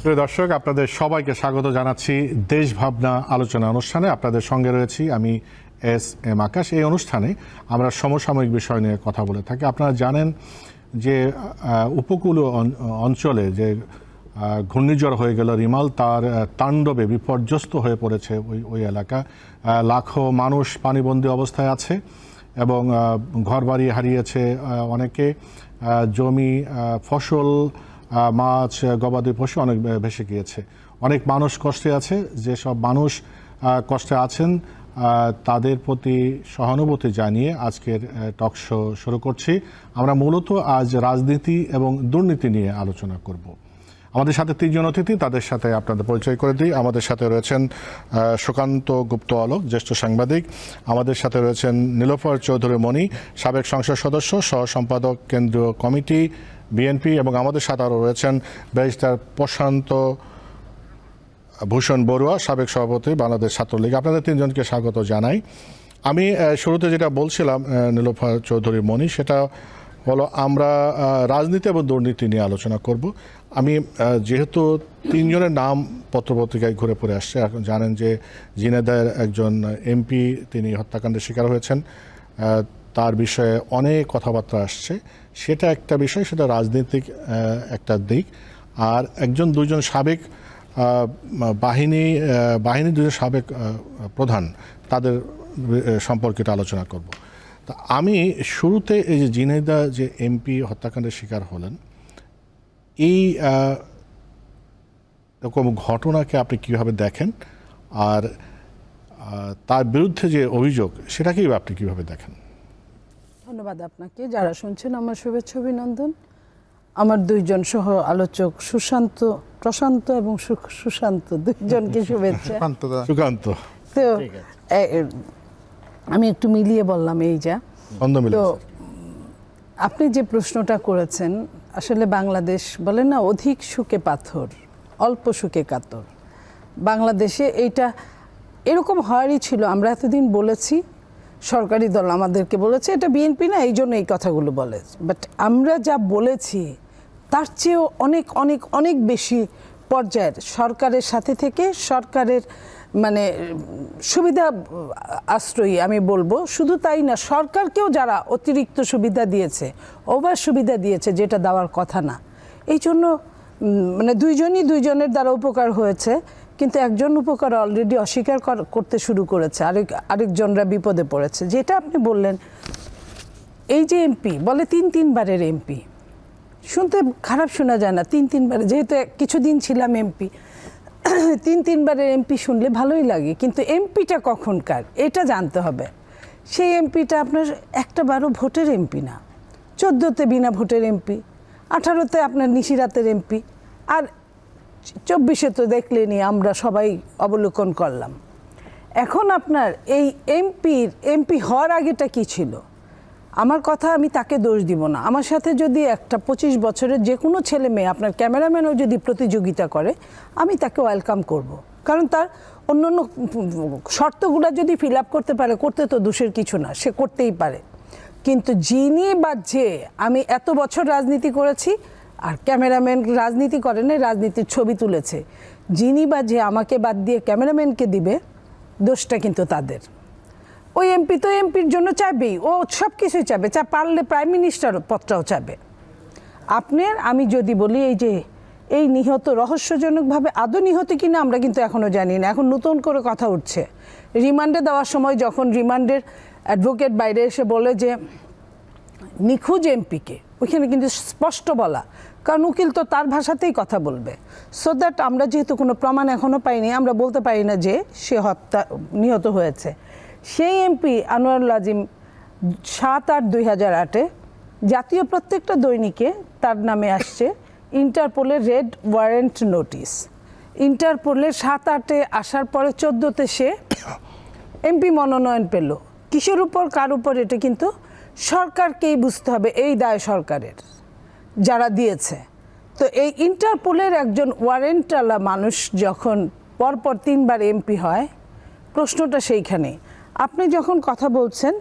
প্রিয় দর্শক, আপনাদের সবাইকে স্বাগত জানাচ্ছি দেশ ভাবনা আলোচনা অনুষ্ঠানে। আপনাদের সঙ্গে রয়েছি আমি এস.এম. আকাশ। এই অনুষ্ঠানে আমরা সমসাময়িক বিষয় নিয়ে কথা বলে থাকি। আপনারা জানেন যে উপকূলীয় অঞ্চলে যে ঘূর্ণিঝড় হয়ে গেল রিমাল, তার তাণ্ডবে বিপর্যস্ত হয়ে পড়েছে ওই এলাকা। লাখো মানুষ পানিবন্দী অবস্থায় আছে এবং ঘরবাড়ি হারিয়েছে অনেকে, জমি, ফসল, মাছ, গবাদি পশু অনেক ভেসে গিয়েছে। অনেক মানুষ কষ্টে আছে। যেসব মানুষ কষ্টে আছেন তাদের প্রতি সহানুভূতি জানিয়ে আজকের টক শো শুরু করছি। আমরা মূলত আজ রাজনীতি এবং দুর্নীতি নিয়ে আলোচনা করব। আমাদের সাথে তিনজন অতিথি, তাদের সাথে আপনাদের পরিচয় করে দিই। আমাদের সাথে রয়েছেন সুকান্ত গুপ্ত অলোক, জ্যেষ্ঠ সাংবাদিক। আমাদের সাথে রয়েছেন নীলোফার চৌধুরী মণি, সাবেক সংসদ সদস্য, সহ সম্পাদক, কেন্দ্রীয় কমিটি, বিএনপি। এবং আমাদের সাথে আরও রয়েছেন ব্যারিস্টার প্রশান্ত ভূষণ বড়ুয়া, সাবেক সভাপতি, বাংলাদেশ ছাত্রলীগ। আপনাদের তিনজনকে স্বাগত জানাই। আমি শুরুতে যেটা বলছিলাম নীলোফার চৌধুরী মণি, সেটা হলো আমরা রাজনীতি এবং দুর্নীতি নিয়ে আলোচনা করব। আমি যেহেতু তিনজনের নাম পত্রপত্রিকায় ঘুরে পড়ে আসছে, এখন জানেন যে ঝিনাইদহের একজন এমপি তিনি হত্যাকাণ্ডের শিকার হয়েছেন, তার বিষয়ে অনেক কথাবার্তা আসছে। সেটা একটা বিষয়, সেটা রাজনৈতিক একটা দিক। আর দুজন সাবেক বাহিনী দুজন সাবেক প্রধান, তাদের সম্পর্কিত আলোচনা করব। তা আমি শুরুতে এই যে ঝিনাইদহ যে এমপি হত্যাকাণ্ডের শিকার হলেন, এই রকম ঘটনাকে আপনি কীভাবে দেখেন, আর তার বিরুদ্ধে যে অভিযোগ সেটাকেই আপনি কীভাবে দেখেন? ধন্যবাদ আপনাকে। যারা শুনছেন আমার শুভেচ্ছা অভিনন্দন। আমার দুইজন সহ আলোচক প্রশান্ত এবং সুশান্ত, দুইজনকে শুভেচ্ছা। সুকান্ত, তো আমি একটু মিলিয়ে বললাম এই যা। তো আপনি যে প্রশ্নটা করেছেন, আসলে বাংলাদেশ বলে না, অধিক সুখে পাথর অল্প সুখে কাতর। বাংলাদেশে এইটা এরকম হওয়ারই ছিল। আমরা এতদিন বলেছি, সরকারি দল আমাদেরকে বলেছে এটা বিএনপি না, এই জন্য এই কথাগুলো বলে। বাট আমরা যা বলেছি তার চেয়েও অনেক অনেক অনেক বেশি পর্যায়ের সরকারের সাথে থেকে, সরকারের মানে সুবিধা আশ্রয়ী আমি বলবো। শুধু তাই না, সরকারকেও যারা অতিরিক্ত সুবিধা দিয়েছে, ওভার সুবিধা দিয়েছে, যেটা দেওয়ার কথা না। এই জন্য মানে দুইজনের দ্বারা উপকার হয়েছে, কিন্তু একজন উপকার অলরেডি অস্বীকার করতে শুরু করেছে, আরেকজনরা বিপদে পড়েছে। যেটা আপনি বললেন, এই যে এমপি বলে তিনবারের এমপি, শুনতে খারাপ শোনা যায় না? তিনবারে, যেহেতু কিছুদিন ছিলাম এমপি, তিনবারের এমপি শুনলে ভালোই লাগে, কিন্তু এমপিটা কখনকার এটা জানতে হবে। সেই এমপিটা আপনার একটা বারো ভোটের এমপি না, 14তে বিনা ভোটের এমপি, 18তে আপনার নিশিরাতের এমপি, আর 24-এ তো দেখলেনি, আমরা সবাই অবলোকন করলাম। এখন আপনার এই এমপি হওয়ার আগেটা কি ছিল? আমার কথা, আমি তাকে দোষ দিব না। আমার সাথে যদি একটা 25 বছরের যে কোনো ছেলে মেয়ে, আপনার ক্যামেরাম্যানও যদি প্রতিযোগিতা করে, আমি তাকে ওয়েলকাম করব। কারণ তার অন্যান্য শর্তগুলো যদি ফিল আপ করতে পারে, করতে তো দোষের কিছু না, সে করতেই পারে। কিন্তু যিনি বা যে, আমি এত বছর রাজনীতি করেছি, আর ক্যামেরাম্যান রাজনীতি করে না, রাজনীতির ছবি তুলেছে, যিনি বা যে আমাকে বাদ দিয়ে ক্যামেরাম্যানকে দিবে, দোষটা কিন্তু তাদের। ওই এমপি তো এমপির জন্য চাইবেই, ও সব কিছুই চাইবে, পারলে প্রাইম মিনিস্টার পদটাও চাইবে। আমি যদি বলি, এই নিহত রহস্যজনকভাবে, আদৌ নিহত কিনা আমরা কিন্তু এখনও জানি না। এখন নতুন করে কথা উঠছে, রিমান্ডে দেওয়ার সময় যখন রিমান্ডের অ্যাডভোকেট বাইরে এসে বলে যে নিখোঁজ এমপিকে, ওইখানে কিন্তু স্পষ্ট বলা, কারণ উকিল তো তার ভাষাতেই কথা বলবে। সো দ্যাট আমরা যেহেতু কোনো প্রমাণ এখনও পাইনি, আমরা বলতে পারি না যে সে নিহত হয়েছে। সেই এমপি আনোয়ারুল আজিম 7/8/2008-এ জাতীয় প্রত্যেকটা দৈনিকে তার নামে আসছে ইন্টারপোলের রেড ওয়ারেন্ট নোটিশ। ইন্টারপোলের 7/8-এ আসার পরে 14তে সে এমপি মনোনয়ন পেল। কিসের উপর, কার উপর, এটা কিন্তু সরকারকেই বুঝতে হবে, এই দায় সরকারের যারা দিয়েছে। তো এই ইন্টারপোলের একজন ওয়ারেন্টওয়ালা মানুষ যখন পরপর 3বার এমপি হয়, প্রশ্নটা সেইখানে। আপনি যখন কথা বলছেন,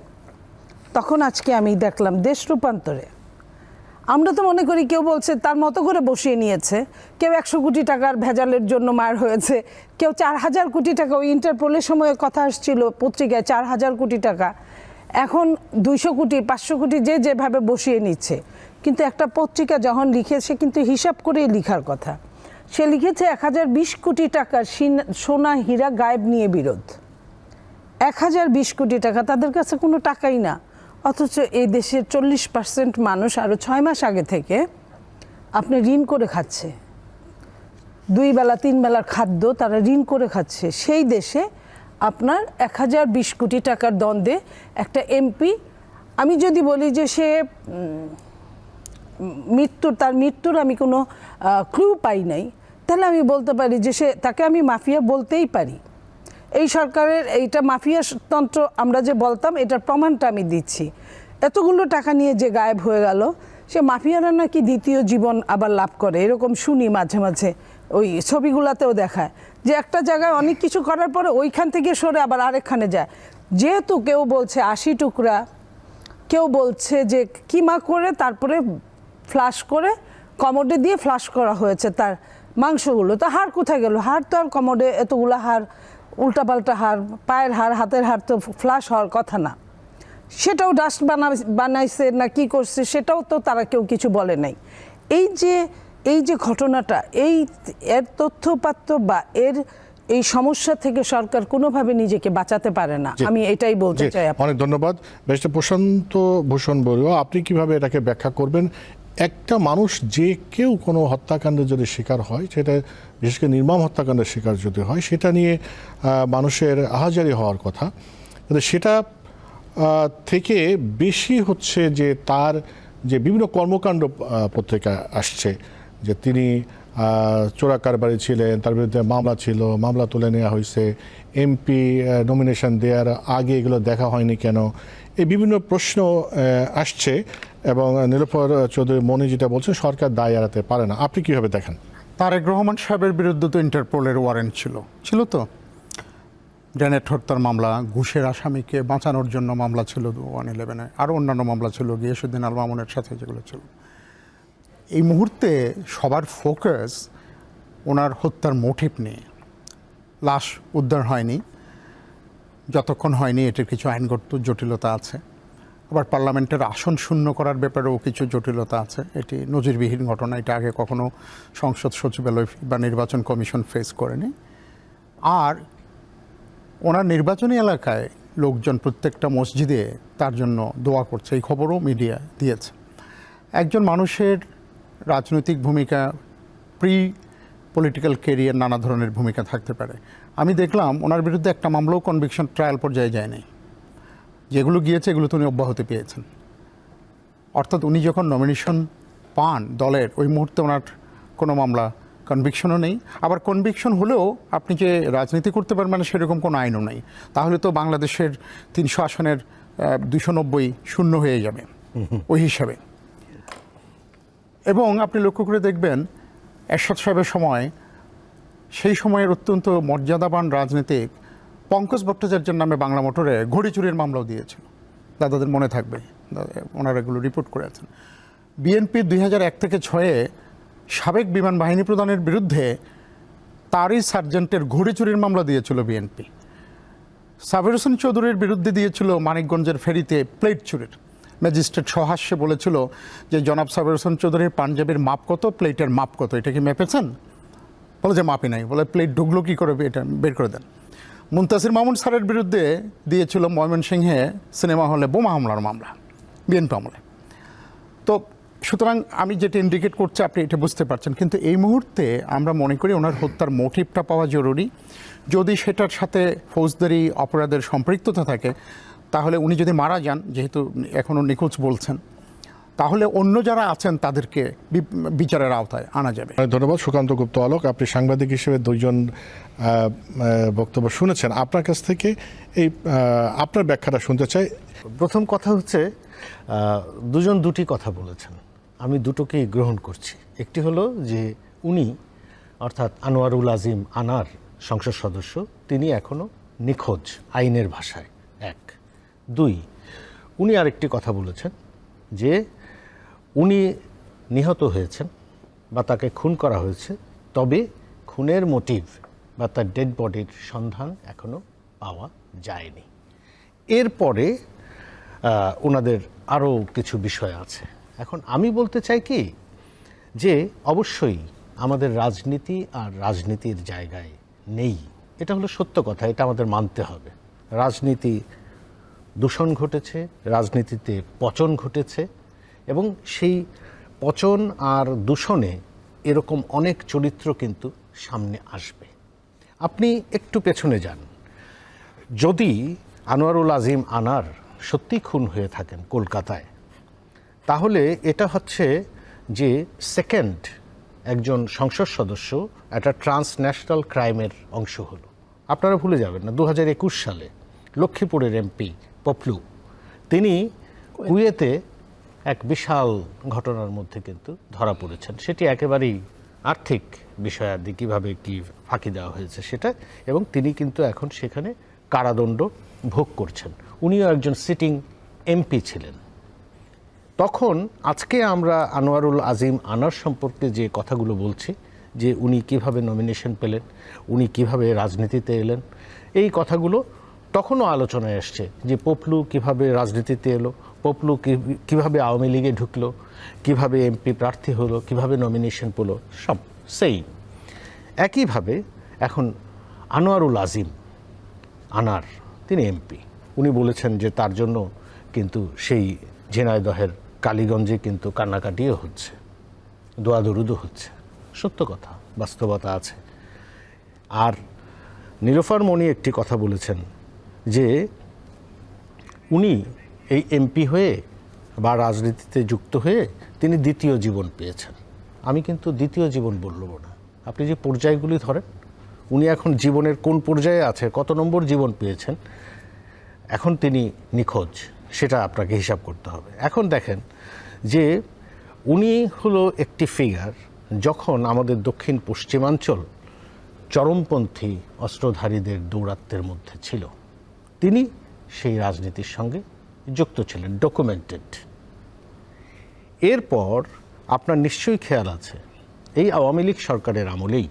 তখন আজকে আমি দেখলাম দেশ রূপান্তরে আমরা তো মনে করি কেউ বলছে তার মতো করে বসিয়ে নিয়েছে, কেউ 100 কোটি টাকার ভেজালের জন্য মার হয়েছে, কেউ 4000 কোটি টাকা, ওই ইন্টারপোলের সময় কথা আসছিল পত্রিকায় 4000 কোটি টাকা, এখন 200 কোটি 500 কোটি যে যেভাবে বসিয়ে নিচ্ছে। কিন্তু একটা পত্রিকা যখন লিখেছে কিন্তু হিসাব করেই লিখার কথা, সে লিখেছে 1020 কোটি টাকার সোনা হীরা গায়েব নিয়ে বিরোধ। 1020 কোটি টাকা তাদের কাছে কোনো টাকাই না, অথচ এই দেশের 40% মানুষ আরও 6 মাস আগে থেকে আপনি ঋণ করে খাচ্ছে, 2 বেলা 3 বেলার খাদ্য তারা ঋণ করে খাচ্ছে। সেই দেশে আপনার 1020 কোটি টাকার দ্বন্দ্বে একটা এমপি, আমি যদি বলি যে সে তার মৃত্যুর আমি কোনো ক্লু পাই নাই, তাহলে আমি বলতে পারি যে তাকে আমি মাফিয়া বলতেই পারি। এই সরকারের এইটা মাফিয়া তন্ত্র আমরা যে বলতাম, এটার প্রমাণটা আমি দিচ্ছি। এতগুলো টাকা নিয়ে যে গায়েব হয়ে গেল, সে মাফিয়ারা নাকি দ্বিতীয় জীবন আবার লাভ করে, এরকম শুনি মাঝে মাঝে, ওই ছবিগুলোতেও দেখায় যে একটা জায়গায় অনেক কিছু করার পরে ওইখান থেকে সরে আবার আরেকখানে যায়। যেহেতু কেউ বলছে 80 টুকরা, কেউ বলছে যে কিমা করে তারপরে ফ্লাশ করে কমোডে দিয়ে ফ্লাশ করা হয়েছে তার মাংসগুলো, তো হাড় কোথায় গেল? হাড় তো আর কমোডে এতগুলো হাড়, উল্টাপাল্টা হাড়, পায়ের হাড় হাতের হাড় তো ফ্লাশ হওয়ার কথা না। সেটাও ডাস্ট বানাইছে না কি করছে সেটাও তো তারা কেউ কিছু বলে নাই। এই যে ঘটনাটা, এর তথ্যপাত্র বা এই সমস্যা থেকে সরকার কোনোভাবে নিজেকে বাঁচাতে পারে না, আমি এটাই বলতে চাই। অনেক ধন্যবাদ ব্যারিস্টার প্রশান্ত ভূষণ বড়ুয়া। আপনি কিভাবে এটাকে ব্যাখ্যা করবেন? একটা মানুষ যে কেউ কোনো হত্যাকাণ্ডের যদি শিকার হয়, সেটা বিশেষ করে নির্মম হত্যাকাণ্ডের শিকার যদি হয়, সেটা নিয়ে মানুষের আহাজারি হওয়ার কথা, কিন্তু সেটা থেকে বেশি হচ্ছে যে তার যে বিভিন্ন কর্মকাণ্ড পত্রিকা আসছে, যে তিনি চোরা কারবারি ছিলেন, তার বিরুদ্ধে মামলা ছিল, মামলা তুলে নেওয়া হয়েছে, এমপি নমিনেশন দেওয়ার আগে এগুলো দেখা হয়নি কেন, এই বিভিন্ন প্রশ্ন আসছে। এবং নীলোফার চৌধুরী মনি যেটা বলছেন, সরকার দায় এড়াতে পারে না। আপনি কীভাবে দেখেন? তারেক রহমান সাহেবের বিরুদ্ধে তো ইন্টারপোলের ওয়ারেন্ট ছিল তো, গ্রেনেড হত্যার মামলা, ঘুষের আসামিকে বাঁচানোর জন্য মামলা ছিল 111-এ, আরও অন্যান্য মামলা ছিল, গিয়াসউদ্দিন আল মামুনের সাথে যেগুলো ছিল। এই মুহূর্তে সবার ফোকাস ওনার হত্যার মোটিভ নিয়ে। লাশ উদ্ধার হয়নি, যতক্ষণ হয়নি এটির কিছু আইনগত জটিলতা আছে, আবার পার্লামেন্টের আসন শূন্য করার ব্যাপারেও কিছু জটিলতা আছে। এটি নজিরবিহীন ঘটনা, এটা আগে কখনো সংসদ সচিবালয় বা নির্বাচন কমিশন ফেস করেনি। আর ওনার নির্বাচনী এলাকায় লোকজন প্রত্যেকটা মসজিদে তার জন্য দোয়া করছে, এই খবরও মিডিয়া দিয়েছে। একজন মানুষের রাজনৈতিক ভূমিকা, প্রি পলিটিক্যাল কেরিয়ার, নানা ধরনের ভূমিকা থাকতে পারে। আমি দেখলাম ওনার বিরুদ্ধে একটা মামলাও কনভিকশন ট্রায়াল পর্যায়ে যায়নি, যেগুলো গিয়েছে এগুলো তো উনি অব্যাহতি পেয়েছেন। অর্থাৎ উনি যখন নমিনেশন পান দলের, ওই মুহূর্তে ওনার কোনো মামলা কনভিকশনও নেই। আবার কনভিকশন হলেও আপনি যে রাজনীতি করতে পারবেন সেরকম কোনো আইনও নেই। তাহলে তো বাংলাদেশের 300 আসনের 290 শূন্য হয়ে যাবে ওই হিসাবে। এবং আপনি লক্ষ্য করে দেখবেন এরশাদ সাহেবের সময়, সেই সময়ের অত্যন্ত মর্যাদাবান রাজনীতিক পঙ্কজ ভট্টাচার্যের নামে বাংলা মোটরে ঘড়ি চুরির মামলাও দিয়েছিল, দাদাদের মনে থাকবে, ওনারা এগুলো রিপোর্ট করেছেন। বিএনপি 2001 থেকে 6-এ সাবেক বিমান বাহিনী প্রধানের বিরুদ্ধে তারই সার্জেন্টের ঘড়ি চুরির মামলা দিয়েছিল বিএনপি। সাবের হোসেন চৌধুরীর বিরুদ্ধে দিয়েছিল মানিকগঞ্জের ফেরিতে প্লেট চুরির। ম্যাজিস্ট্রেট সহাস্যে বলেছিল যে জনাব সাবের হোসেন চৌধুরীর পাঞ্জাবির মাপ কত, প্লেটের মাপ কত, এটা কি মেপেছেন? বলে যে মাপি নাই। বলে প্লেট ঢুকলো কী করে, এটা বের করে দেন। মুনতাসির মামুন স্যারের বিরুদ্ধে দিয়েছিল ময়মনসিংহে সিনেমা হলে বোমা হামলার মামলা, বিএনপি আমলে। তো সুতরাং আমি যেটা ইন্ডিকেট করছি আপনি এটা বুঝতে পারছেন। কিন্তু এই মুহূর্তে আমরা মনে করি ওনার হত্যার মোটিভটা পাওয়া জরুরি। যদি সেটার সাথে ফৌজদারি অপরাধের সম্পৃক্ততা থাকে, তাহলে উনি যদি মারা যান, যেহেতু এখনও নিখোঁজ বলছেন, তাহলে অন্য যারা আছেন তাদেরকে বিচারের আওতায় আনা যাবে। ধন্যবাদ সুকান্ত গুপ্ত অলোক। আপনি সাংবাদিক হিসেবে দুইজন বক্তব্য শুনেছেন, আপনার কাছ থেকে এই আপনার ব্যাখ্যাটা শুনতে চাই। প্রথম কথা হচ্ছে, দুজন দুটি কথা বলেছেন, আমি দুটোকেই গ্রহণ করছি। একটি হলো যে উনি, অর্থাৎ আনোয়ারুল আজিম আনার সংসদ সদস্য, তিনি এখনও নিখোঁজ আইনের ভাষায়, 1। 2, উনি আরেকটি কথা বলেছেন যে উনি নিহত হয়েছেন বা তাকে খুন করা হয়েছে, তবে খুনের মোটিভ বা তার ডেড বডির সন্ধান এখনো পাওয়া যায়নি। এরপরে ওনাদের আরও কিছু বিষয় আছে। এখন আমি বলতে চাই কি যে অবশ্যই আমাদের রাজনীতি আর রাজনীতির জায়গায় নেই, এটা হলো সত্য কথা, এটা আমাদের মানতে হবে। রাজনীতি দূষণ ঘটেছে, রাজনীতিতে পচন ঘটেছে, এবং সেই পচন আর দূষণে এরকম অনেক চরিত্র কিন্তু সামনে আসবে। আপনি একটু পেছনে যান, যদি আনোয়ারুল আজিম আনার সত্যি খুন হয়ে থাকেন কলকাতায়, তাহলে এটা হচ্ছে যে সেকেন্ড একজন সংসদ সদস্য একটা ট্রান্সন্যাশনাল ক্রাইমের অংশ হলো। আপনারা ভুলে যাবেন না 2021 সালে লক্ষ্মীপুরের এমপি পপলু, তিনি কুয়েতে এক বিশাল ঘটনার মধ্যে কিন্তু ধরা পড়েছেন। সেটি একেবারেই আর্থিক বিষয়াদি, কীভাবে কি ফাঁকি দেওয়া হয়েছে সেটা, এবং তিনি কিন্তু এখন সেখানে কারাদণ্ড ভোগ করছেন। উনিও একজন সিটিং এমপি ছিলেন। তখন আজকে আমরা আনোয়ারুল আজিম আনার সম্পর্কে যে কথাগুলো বলছি, যে উনি কিভাবে নমিনেশন পেলেন, উনি কিভাবে রাজনীতিতে এলেন, এই কথাগুলো তখনও আলোচনায় আসছে যে পপলু কিভাবে রাজনীতিতে এলো, পপলু কিভাবে আওয়ামী লীগে ঢুকলো, কিভাবে এমপি প্রার্থী হলো, কিভাবে নমিনেশন পেল, সব সেই একইভাবে এখন আনোয়ারুল আজিম আনার, তিনি এমপি, উনি বলেছেন যে তার জন্য কিন্তু সেই ঝিনাইদহের কালীগঞ্জে কিন্তু কান্নাকাটিও হচ্ছে, দোয়া দরুদও হচ্ছে। সত্য কথা, বাস্তবতা আছে। আর নীলোফার মণি একটি কথা বলেছেন যে উনি এই এমপি হয়ে বা রাজনীতিতে যুক্ত হয়ে তিনি দ্বিতীয় জীবন পেয়েছেন। আমি কিন্তু দ্বিতীয় জীবন বলব না, আপনি যে পর্যায়গুলি ধরেন, উনি এখন জীবনের কোন পর্যায়ে আছে, কত নম্বর জীবন পেয়েছেন, এখন তিনি নিখোঁজ, সেটা আপনাকে হিসাব করতে হবে। এখন দেখেন যে উনি হলো একটি ফিগার, যখন আমাদের দক্ষিণ পশ্চিমাঞ্চল চরমপন্থী অস্ত্রধারীদের দৌরাত্ম্যের মধ্যে ছিল, তিনি সেই রাজনীতির সঙ্গে যুক্ত ছিলেন, ডকুমেন্টেড। এরপর আপনার নিশ্চয়ই খেয়াল আছে, এই আওয়ামী লীগ সরকারের আমলেই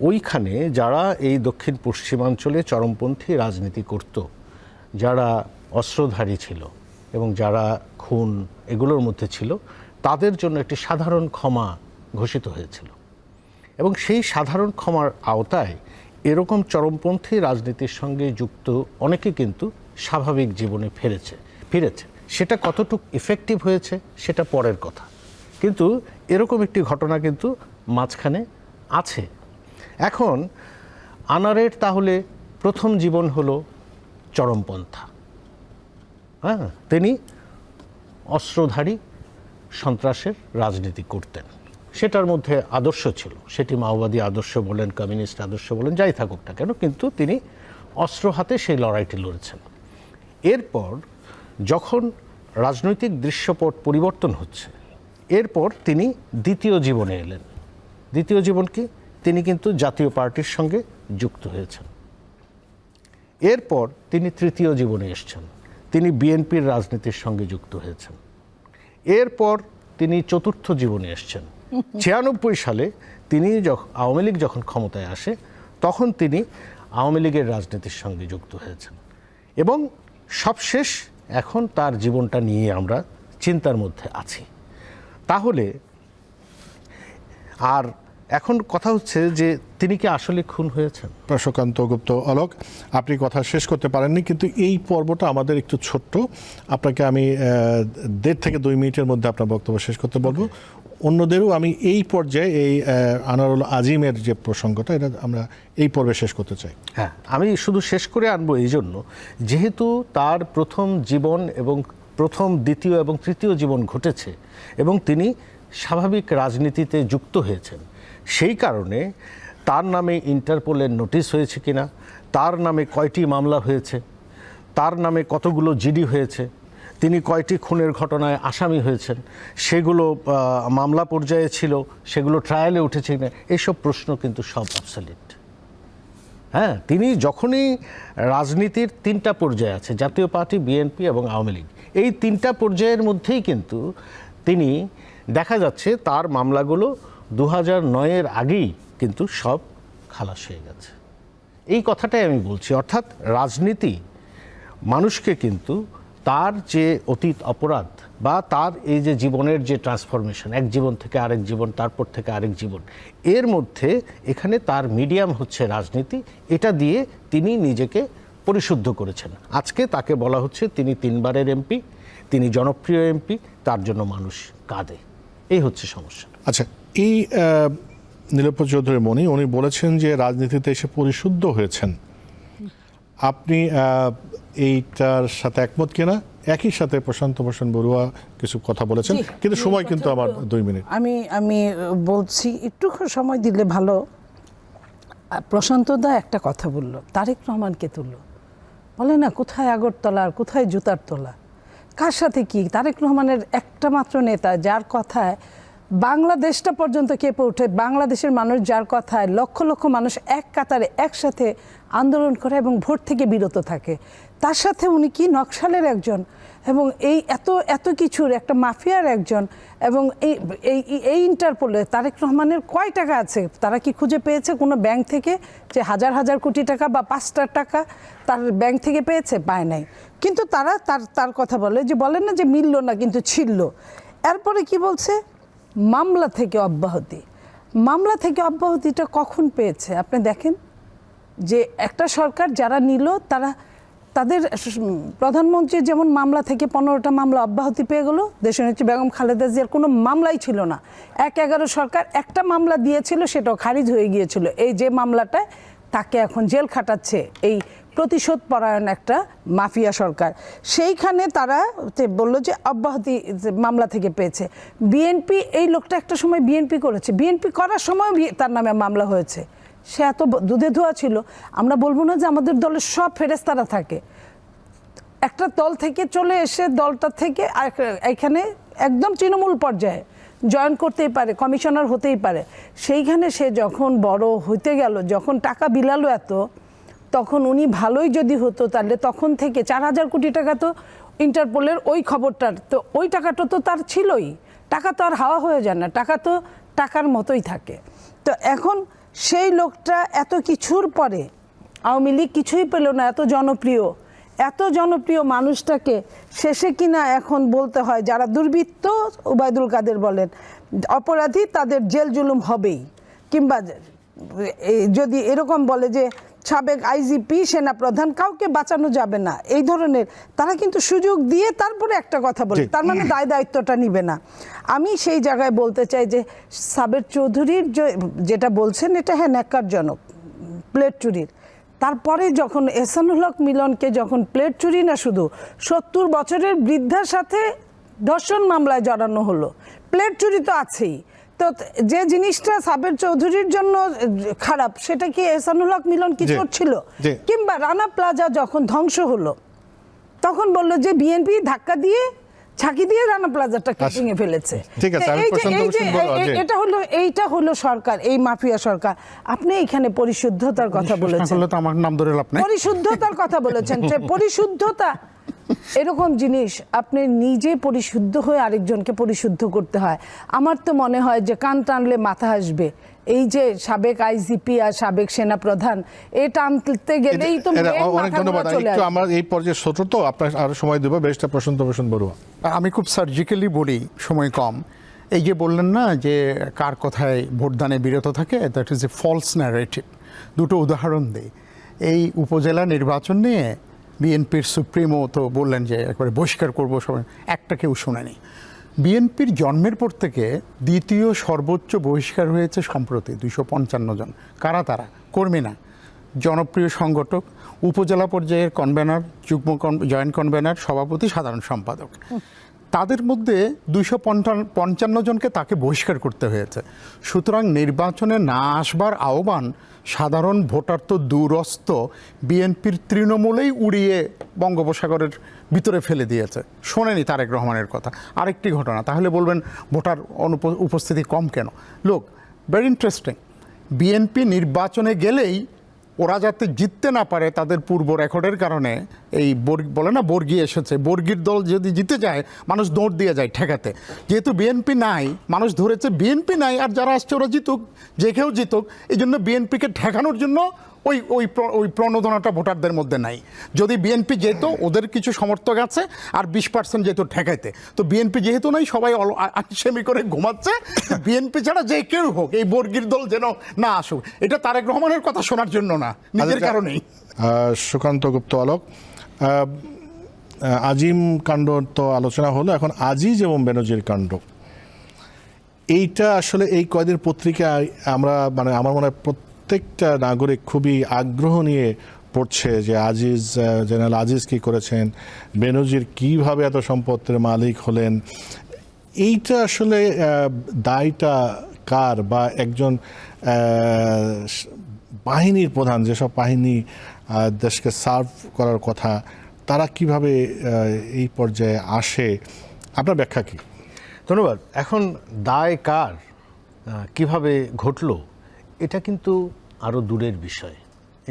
ওইখানে যারা এই দক্ষিণ পশ্চিমাঞ্চলে চরমপন্থী রাজনীতি করত, যারা অস্ত্রধারী ছিল এবং যারা খুন এগুলোর মধ্যে ছিল, তাদের জন্য একটি সাধারণ ক্ষমা ঘোষিত হয়েছিল। এবং সেই সাধারণ ক্ষমার আওতায় এরকম চরমপন্থী রাজনীতির সঙ্গে যুক্ত অনেকে কিন্তু স্বাভাবিক জীবনে ফিরেছে। সেটা কতটুকু ইফেক্টিভ হয়েছে সেটা পরের কথা, কিন্তু এরকম একটি ঘটনা কিন্তু মাঝখানে আছে। এখন আনারের তাহলে প্রথম জীবন হলো চরমপন্থা, হ্যাঁ, তিনি অস্ত্রধারী সন্ত্রাসের রাজনীতি করতেন, সেটার মধ্যে আদর্শ ছিল, সেটি মাওবাদী আদর্শ বলেন, কমিউনিস্ট আদর্শ বলেন, যাই থাকুক না কেন, কিন্তু তিনি অস্ত্র হাতে সেই লড়াইটি লড়েছেন। এরপর যখন রাজনৈতিক দৃশ্যপট পরিবর্তন হচ্ছে, এরপর তিনি দ্বিতীয় জীবনে এলেন। দ্বিতীয় জীবন কি? তিনি কিন্তু জাতীয় পার্টির সঙ্গে যুক্ত হয়েছেন। এরপর তিনি তৃতীয় জীবনে এসেছেন, তিনি বিএনপির রাজনীতির সঙ্গে যুক্ত হয়েছেন। এরপর তিনি চতুর্থ জীবনে এসেছেন। 96 সালে তিনি আওয়ামী লীগ যখন ক্ষমতায় আসে, তখন তিনি আওয়ামী লীগের রাজনীতির সঙ্গে যুক্ত হয়েছেন। এবং সবশেষ এখন তার জীবনটা নিয়ে আমরা চিন্তার মধ্যে আছি। তাহলে আর এখন কথা হচ্ছে যে তিনি কি আসলে খুন হয়েছেন? প্রশান্ত গুপ্ত অলোক, আপনি কথা শেষ করতে পারেননি, কিন্তু এই পর্বটা আমাদের একটু ছোট্ট, আপনাকে আমি 1.5 থেকে 2 মিনিটের মধ্যে আপনার বক্তব্য শেষ করতে বলবো। অন্যদেরও আমি এই পর্যায়ে এই আনোয়ারুল আজিমের যে প্রসঙ্গটা, এটা আমরা এই পর্বে শেষ করতে চাই। হ্যাঁ, আমি শুধু শেষ করে আনবো এই জন্য, যেহেতু তার প্রথম জীবন এবং প্রথম, দ্বিতীয় এবং তৃতীয় জীবন ঘটেছে এবং তিনি স্বাভাবিক রাজনীতিতে যুক্ত হয়েছেন, সেই কারণে তার নামে ইন্টারপোলের নোটিশ হয়েছে কিনা, তার নামে কয়টি মামলা হয়েছে, তার নামে কতগুলো জিডি হয়েছে, তিনি কয়টি খুনের ঘটনায় আসামি হয়েছেন, সেগুলো মামলা পর্যায়ে ছিল, সেগুলো ট্রায়ালে উঠেছে কিনা, এইসব প্রশ্ন কিন্তু সব অবসলিট। হ্যাঁ, তিনি যখনই রাজনীতির 3টা পর্যায়ে আছে, জাতীয় পার্টি, বিএনপি এবং আওয়ামী লীগ, এই 3টা পর্যায়ের মধ্যেই কিন্তু তিনি দেখা যাচ্ছে তার মামলাগুলো 2009-এর আগেই কিন্তু সব খালাস হয়ে গেছে। এই কথাটাই আমি বলছি, অর্থাৎ রাজনীতি মানুষকে কিন্তু তার যে অতীত অপরাধ বা তার এই যে জীবনের যে ট্রান্সফরমেশন, এক জীবন থেকে আরেক জীবন, তারপর থেকে আরেক জীবন, এর মধ্যে এখানে তার মিডিয়াম হচ্ছে রাজনীতি। এটা দিয়ে তিনি নিজেকে পরিশুদ্ধ করেছেন। আজকে তাকে বলা হচ্ছে তিনি 3 বারের এমপি, তিনি জনপ্রিয় এমপি, তার জন্য মানুষ কাঁদে। এই হচ্ছে সমস্যা। আচ্ছা, এই নীলোৎপল চৌধুরী মনি উনি বলেছেন যে রাজনীতিতে এসে পরিশুদ্ধ হয়েছেন। আপনি এইটার সাথে একমত কিনা? একই সাথে প্রশান্ত ভূষণ বড়ুয়া কিছু কথা বলেছেন, কিন্তু সময় কিন্তু আমার 2 মিনিট। আমি বলছি একটু সময় দিলে ভালো। প্রশান্ত দা একটা কথা বলল, তারেক রহমানকে তুলল, বলে না কোথায় আগরতলা আর কোথায় জুতার তলা, কার সাথে কি? তারেক রহমানের একটা মাত্র নেতা যার কথায় বাংলাদেশটা পর্যন্ত কেঁপে ওঠে, বাংলাদেশের মানুষ যার কথায় লক্ষ লক্ষ মানুষ এক কাতারে একসাথে আন্দোলন করে এবং ভোট থেকে বিরত থাকে, তার সাথে উনি কি নকশালের একজন এবং এই এত কিছুর একটা মাফিয়ার একজন। এবং এই ইন্টারপোলে তারেক রহমানের কয় টাকা আছে তারা কি খুঁজে পেয়েছে কোনো ব্যাংক থেকে, যে হাজার হাজার কোটি টাকা বা 5টা টাকা তার ব্যাংক থেকে পেয়েছে? পায় নাই। কিন্তু তারা তার কথা বলে, যে বলেন না যে মিলল না কিন্তু ছিল। এরপরে কি বলছে? মামলা থেকে অব্যাহতি। মামলা থেকে অব্যাহতিটা কখন পেয়েছে আপনি দেখেন। যে একটা সরকার যারা নিল তাদের প্রধানমন্ত্রী যেমন মামলা থেকে 15টা মামলা অব্যাহতি পেয়ে গেল, দেশনেত্রী বেগম খালেদা জিয়ার কোনো মামলাই ছিল না। 1/11 সরকার একটা মামলা দিয়েছিল, সেটাও খারিজ হয়ে গিয়েছিল। এই যে মামলাটায় তাকে এখন জেল খাটাচ্ছে এই প্রতিশোধ পরায়ণ একটা মাফিয়া সরকার, সেইখানে তারা বললো যে অব্যাহতি মামলা থেকে পেয়েছে। বিএনপি, এই লোকটা একটা সময় বিএনপি করেছে, বিএনপি করার সময় তার নামে মামলা হয়েছে। সে এত দুধে ধোয়া ছিল। আমরা বলবো না যে আমাদের দলের সব ফেরেস্তারা থাকে, একটা দল থেকে চলে এসে দলটা থেকে এখানে একদম তৃণমূল পর্যায়ে জয়েন করতেই পারে, কমিশনার হতেই পারে। সেইখানে সে যখন বড় হইতে গেল, যখন টাকা বিলালো এত, তখন উনি ভালোই যদি হতো তাহলে তখন থেকে 4000 কোটি টাকা তো ইন্টারপোলের ওই খবরটার তো ওই টাকাটা তো তার ছিলই। টাকা তো আর হাওয়া হয়ে যায় না, টাকা তো টাকার মতোই থাকে। তো এখন সেই লোকটা এত কিছুর পরে আওয়ামী লীগ কিছুই পেল না, এত জনপ্রিয় মানুষটাকে শেষে কিনা এখন বলতে হয় যারা দুর্বৃত্ত, ওবায়দুল কাদের বলেন, অপরাধী, তাদের জেল জুলুম হবেই। কিংবা যদি এরকম বলে যে সাবেক আইজিপি, সেনাপ্রধান, কাউকে বাঁচানো যাবে না, এই ধরনের তারা কিন্তু সুযোগ দিয়ে তারপরে একটা কথা বলে, তার মানে দায়িত্বটা নিবে না। আমি সেই জায়গায় বলতে চাই যে সাবের চৌধুরীর যেটা বলছেন এটা হ্যাঁ ন্যাক্কারজনক, প্লেট চুরির। তারপরে যখন এহসানুল হক মিলনকে যখন প্লেট চুরি না শুধু 70 বছরের বৃদ্ধার সাথে ধর্ষণ মামলায় জড়ানো হলো, প্লেট চুরি তো আছেই। তো যে জিনিসটা সাবের চৌধুরীর জন্য খারাপ, সেটা কি এহসানুল হক মিলন কি করছিল? কিংবা রানা প্লাজা যখন ধ্বংস হলো তখন বললো যে বিএনপি ধাক্কা দিয়ে ছাকি দিয়ে রানা প্লাজাটাকে ভেঙে ফেলেছে। এইটা হলো সরকার, এই মাফিয়া সরকার। আপনি এখানে পরিশুদ্ধতার কথা বলেছেন, আমার নাম ধরে লাভ নাই। পরিশুদ্ধতার কথা বলেছেন, পরিশুদ্ধতা এরকম জিনিস আপনি নিজে পরিশুদ্ধ হয়ে আরেকজনকে পরিশুদ্ধ করতে হয়। আমার তো মনে হয় যে কান টানলে মাথা আসবে। এই যে সাবেক আইজিপি আর সাবেক সেনাপ্রধান, এটা টানতে গেলেই তো অনেক ধন্যবাদ। আমরা এই পর্যায়ে ছোট তো আপনার আরো সময় দেবো। বেশটা প্রশান্ত ভূষণ বড়ুয়া। আমি খুব সার্জিক্যালি বলি, সময় কম। এই যে বললেন না যে কার কথায় ভোটদানে বিরত থাকে, that is a false narrative. দুটো উদাহরণ দিই। এই উপজেলা নির্বাচন নিয়ে বিএনপির সুপ্রিমো তো বললেন যে একবারে বহিষ্কার করবো, সবাই একটা কেউ শোনেনি। বিএনপির জন্মের পর থেকে দ্বিতীয় সর্বোচ্চ বহিষ্কার হয়েছে সম্প্রতি 255 জন। কারা তারা? কর্মী না, জনপ্রিয় সংগঠক, উপজেলা পর্যায়ের কনভেনার, যুগ্ম জয়েন্ট কনভেনার, সভাপতি, সাধারণ সম্পাদক। তাদের মধ্যে 255 জনকে তাকে বহিষ্কার করতে হয়েছে। সুতরাং নির্বাচনে না আসবার আহ্বান সাধারণ ভোটার তো দূরস্থ, বিএনপির তৃণমূলেই উড়িয়ে বঙ্গোপসাগরের ভিতরে ফেলে দিয়েছে। শোনেনি তারেক রহমানের কথা। আরেকটি ঘটনা, তাহলে বলবেন ভোটার উপস্থিতি কম কেন? লোক ভেরি ইন্টারেস্টিং। বিএনপি নির্বাচনে গেলেই ওরা যাতে জিততে না পারে তাদের পূর্ব রেকর্ডের কারণে, এই বলে না বর্গী এসেছে, বর্গীর দল যদি জিতে যায় মানুষ দৌড় দিয়ে যায় ঠেকাতে। যেহেতু বিএনপি নাই, মানুষ ধরেছে বিএনপি নাই, আর যারা আসছে ওরা জিতুক, যে কেউ জিতুক, এই জন্য বিএনপিকে ঠেকানোর জন্য ওই প্রণোদনাটা ভোটারদের মধ্যে নাই। যদি বিএনপি যেত, ওদের কিছু সমর্থক আছে, আর 20% যেত ঠেকাইতে। তো বিএনপি যেহেতু নাই, সবাই আইসেমি করে ঘুমাচ্ছে, বিএনপি ছাড়া যে কেউ হোক এই বর্গীর দল যেন না আসুক। এটা তারেক রহমানের কথা শোনার জন্য না, নিজের কারণেই। সুকান্ত গুপ্ত আলোক, আজিম কাণ্ড তো আলোচনা হলো, এখন আজিজ এবং বেনজির কাণ্ড, এইটা আসলে এই কয়দিন পত্রিকায় আমরা মানে আমার মনে হয় প্রত্যেকটা নাগরিক খুবই আগ্রহ নিয়ে পড়ছে যে আজিজ, জেনারেল আজিজ কি করেছেন, বেনজির কিভাবে এত সম্পত্তির মালিক হলেন। এইটা আসলে দায়টা কার, বা একজন বাহিনীর প্রধান, যেসব বাহিনী দেশকে সার্ভ করার কথা, তারা কিভাবে এই পর্যায়ে আসে, আপনার ব্যাখ্যা কি? ধন্যবাদ। এখন দায় কার, কিভাবে ঘটলো, এটা কিন্তু আরও দূরের বিষয়।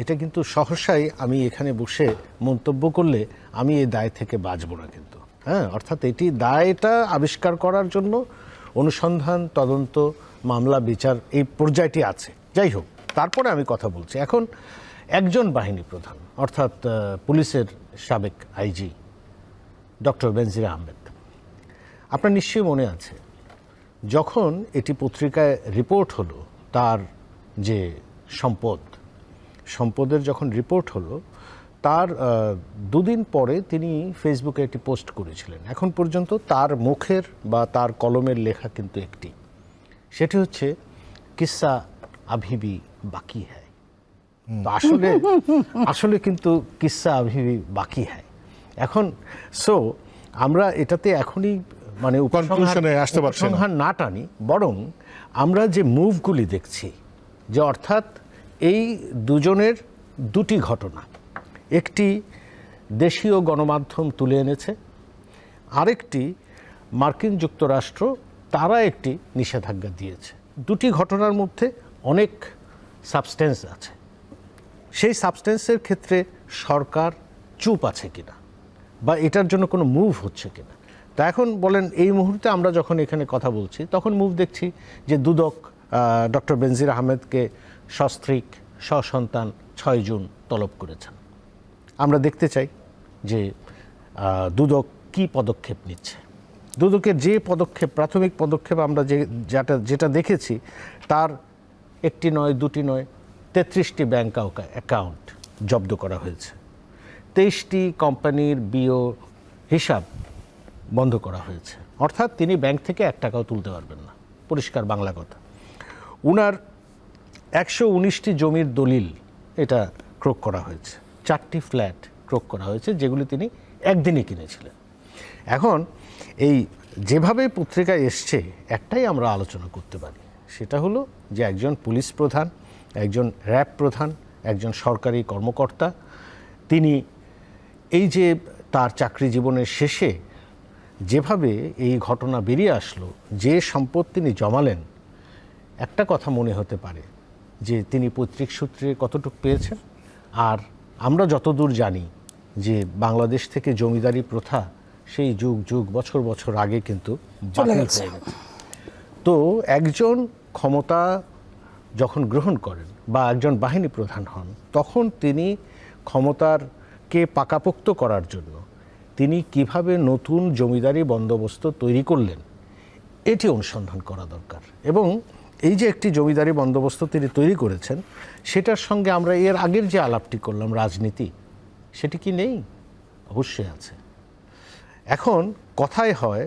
এটা কিন্তু সহসাই আমি এখানে বসে মন্তব্য করলে আমি এই দায় থেকে বাঁচব না কিন্তু। হ্যাঁ, অর্থাৎ এটি দায়টা আবিষ্কার করার জন্য অনুসন্ধান, তদন্ত, মামলা, বিচার এই পর্যায়টি আছে। যাই হোক, তারপরে আমি কথা বলছি। এখন একজন বাহিনী প্রধান, অর্থাৎ পুলিশের সাবেক আইজি ডক্টর বেনজির আহমেদ, আপনার নিশ্চয়ই মনে আছে যখন এটি পত্রিকায় রিপোর্ট হলো, তার যে সম্পদের যখন রিপোর্ট হলো, তার দুদিন পরে তিনি ফেসবুকে একটি পোস্ট করেছিলেন। এখন পর্যন্ত তার মুখের বা তার কলমের লেখা কিন্তু একটি, সেটি হচ্ছে কিসসা আভিবি বাকি হ্যায়। তো আসলে কিন্তু কিসসা আভিবি বাকি হ্যায়। এখন আমরা এটাতে এখনই মানে উপসংহার না টানি, বরং আমরা যে মুভগুলি দেখছি, যে অর্থাৎ এই দুজনের দুটি ঘটনা, একটি দেশীয় গণমাধ্যম তুলে এনেছে, আরেকটি মার্কিন যুক্তরাষ্ট্র তারা একটি নিষেধাজ্ঞা দিয়েছে। দুটি ঘটনার মধ্যে অনেক সাবস্টেন্স আছে। সেই সাবস্টেন্সের ক্ষেত্রে সরকার চুপ আছে কিনা, বা এটার জন্য কোনো মুভ হচ্ছে কিনা। তা এখন বলেন, এই মুহূর্তে আমরা যখন এখানে কথা বলছি তখন মুভ দেখছি যে দুদক ডক্টর বেনজির আহমেদকে সস্ত্রীক সসন্তান 6 জুন তলব করেছেন। আমরা দেখতে চাই যে দুদক কি পদক্ষেপ নিচ্ছে। দুদকের যে পদক্ষেপ, প্রাথমিক পদক্ষেপ আমরা যেটা দেখেছি, তার একটি নয়, দুটি নয়, 33টি ব্যাংক অ্যাকাউন্ট জব্দ করা হয়েছে, 23টি কোম্পানির বিও হিসাব বন্ধ করা হয়েছে। অর্থাৎ তিনি ব্যাংক থেকে 1 টাকাও তুলতে পারবেন না, পরিষ্কার বাংলা কথা। উনার 119টি জমির দলিল এটা ক্রোক করা হয়েছে, 4টি ফ্ল্যাট ক্রোক করা হয়েছে, যেগুলি তিনি একদিনই কিনেছিলেন। এখন এই যেভাবে পত্রিকায় এসছে, একটাই আমরা আলোচনা করতে পারি, সেটা হলো যে একজন পুলিশ প্রধান, একজন র্যাব প্রধান, একজন সরকারি কর্মকর্তা, তিনি এই যে তার চাকরি জীবনের শেষে যেভাবে এই ঘটনা বেরিয়ে আসলো, যে সম্পদ তিনি জমালেন, একটা কথা মনে হতে পারে যে তিনি পৈতৃক সূত্রে কতটুকু পেয়েছেন। আর আমরা যতদূর জানি যে বাংলাদেশ থেকে জমিদারি প্রথা সেই যুগ যুগ বছর বছর আগে কিন্তু বাতিল হয়ে গেছে। তো একজন ক্ষমতা যখন গ্রহণ করেন বা একজন বাহিনী প্রধান হন, তখন তিনি ক্ষমতারকে পাকাপোক্ত করার জন্য তিনি কিভাবে নতুন জমিদারি বন্দোবস্ত তৈরি করলেন, এটি অনুসন্ধান করা দরকার। এবং এই যে একটি জমিদারি বন্দোবস্ত তিনি তৈরি করেছেন, সেটার সঙ্গে আমরা এর আগের যে আলাপটি করলাম রাজনীতি, সেটি কি নেই? অবশ্যই আছে। এখন কথায় হয়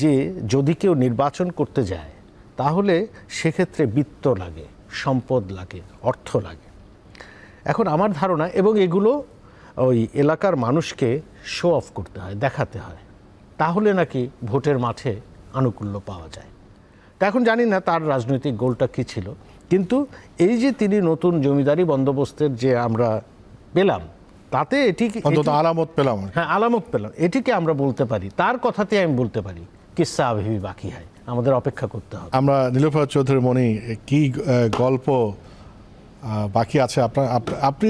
যে যদি কেউ নির্বাচন করতে যায়, তাহলে সেক্ষেত্রে বিত্ত লাগে, সম্পদ লাগে, অর্থ লাগে। এখন আমার ধারণা, এবং এগুলো ওই এলাকার মানুষকে শো অফ করতে হয়, দেখাতে হয়, তাহলে নাকি ভোটের মাঠে আনুকূল্য পাওয়া যায়। তা এখন জানি না তার রাজনৈতিক গোলটা কী ছিল, কিন্তু এই যে তিনি নতুন জমিদারি বন্দোবস্তের যে আমরা পেলাম, তাতে এটি আলামত পেলাম। হ্যাঁ, আলামত পেলাম, এটিকে আমরা বলতে পারি, তার কথাতে আমি বলতে পারি কিসসা আভিবি বাকি হয়। আমাদের অপেক্ষা করতে হবে। আমরা নীলোফার চৌধুরী মনি, কি গল্প বাকি আছে। আপনি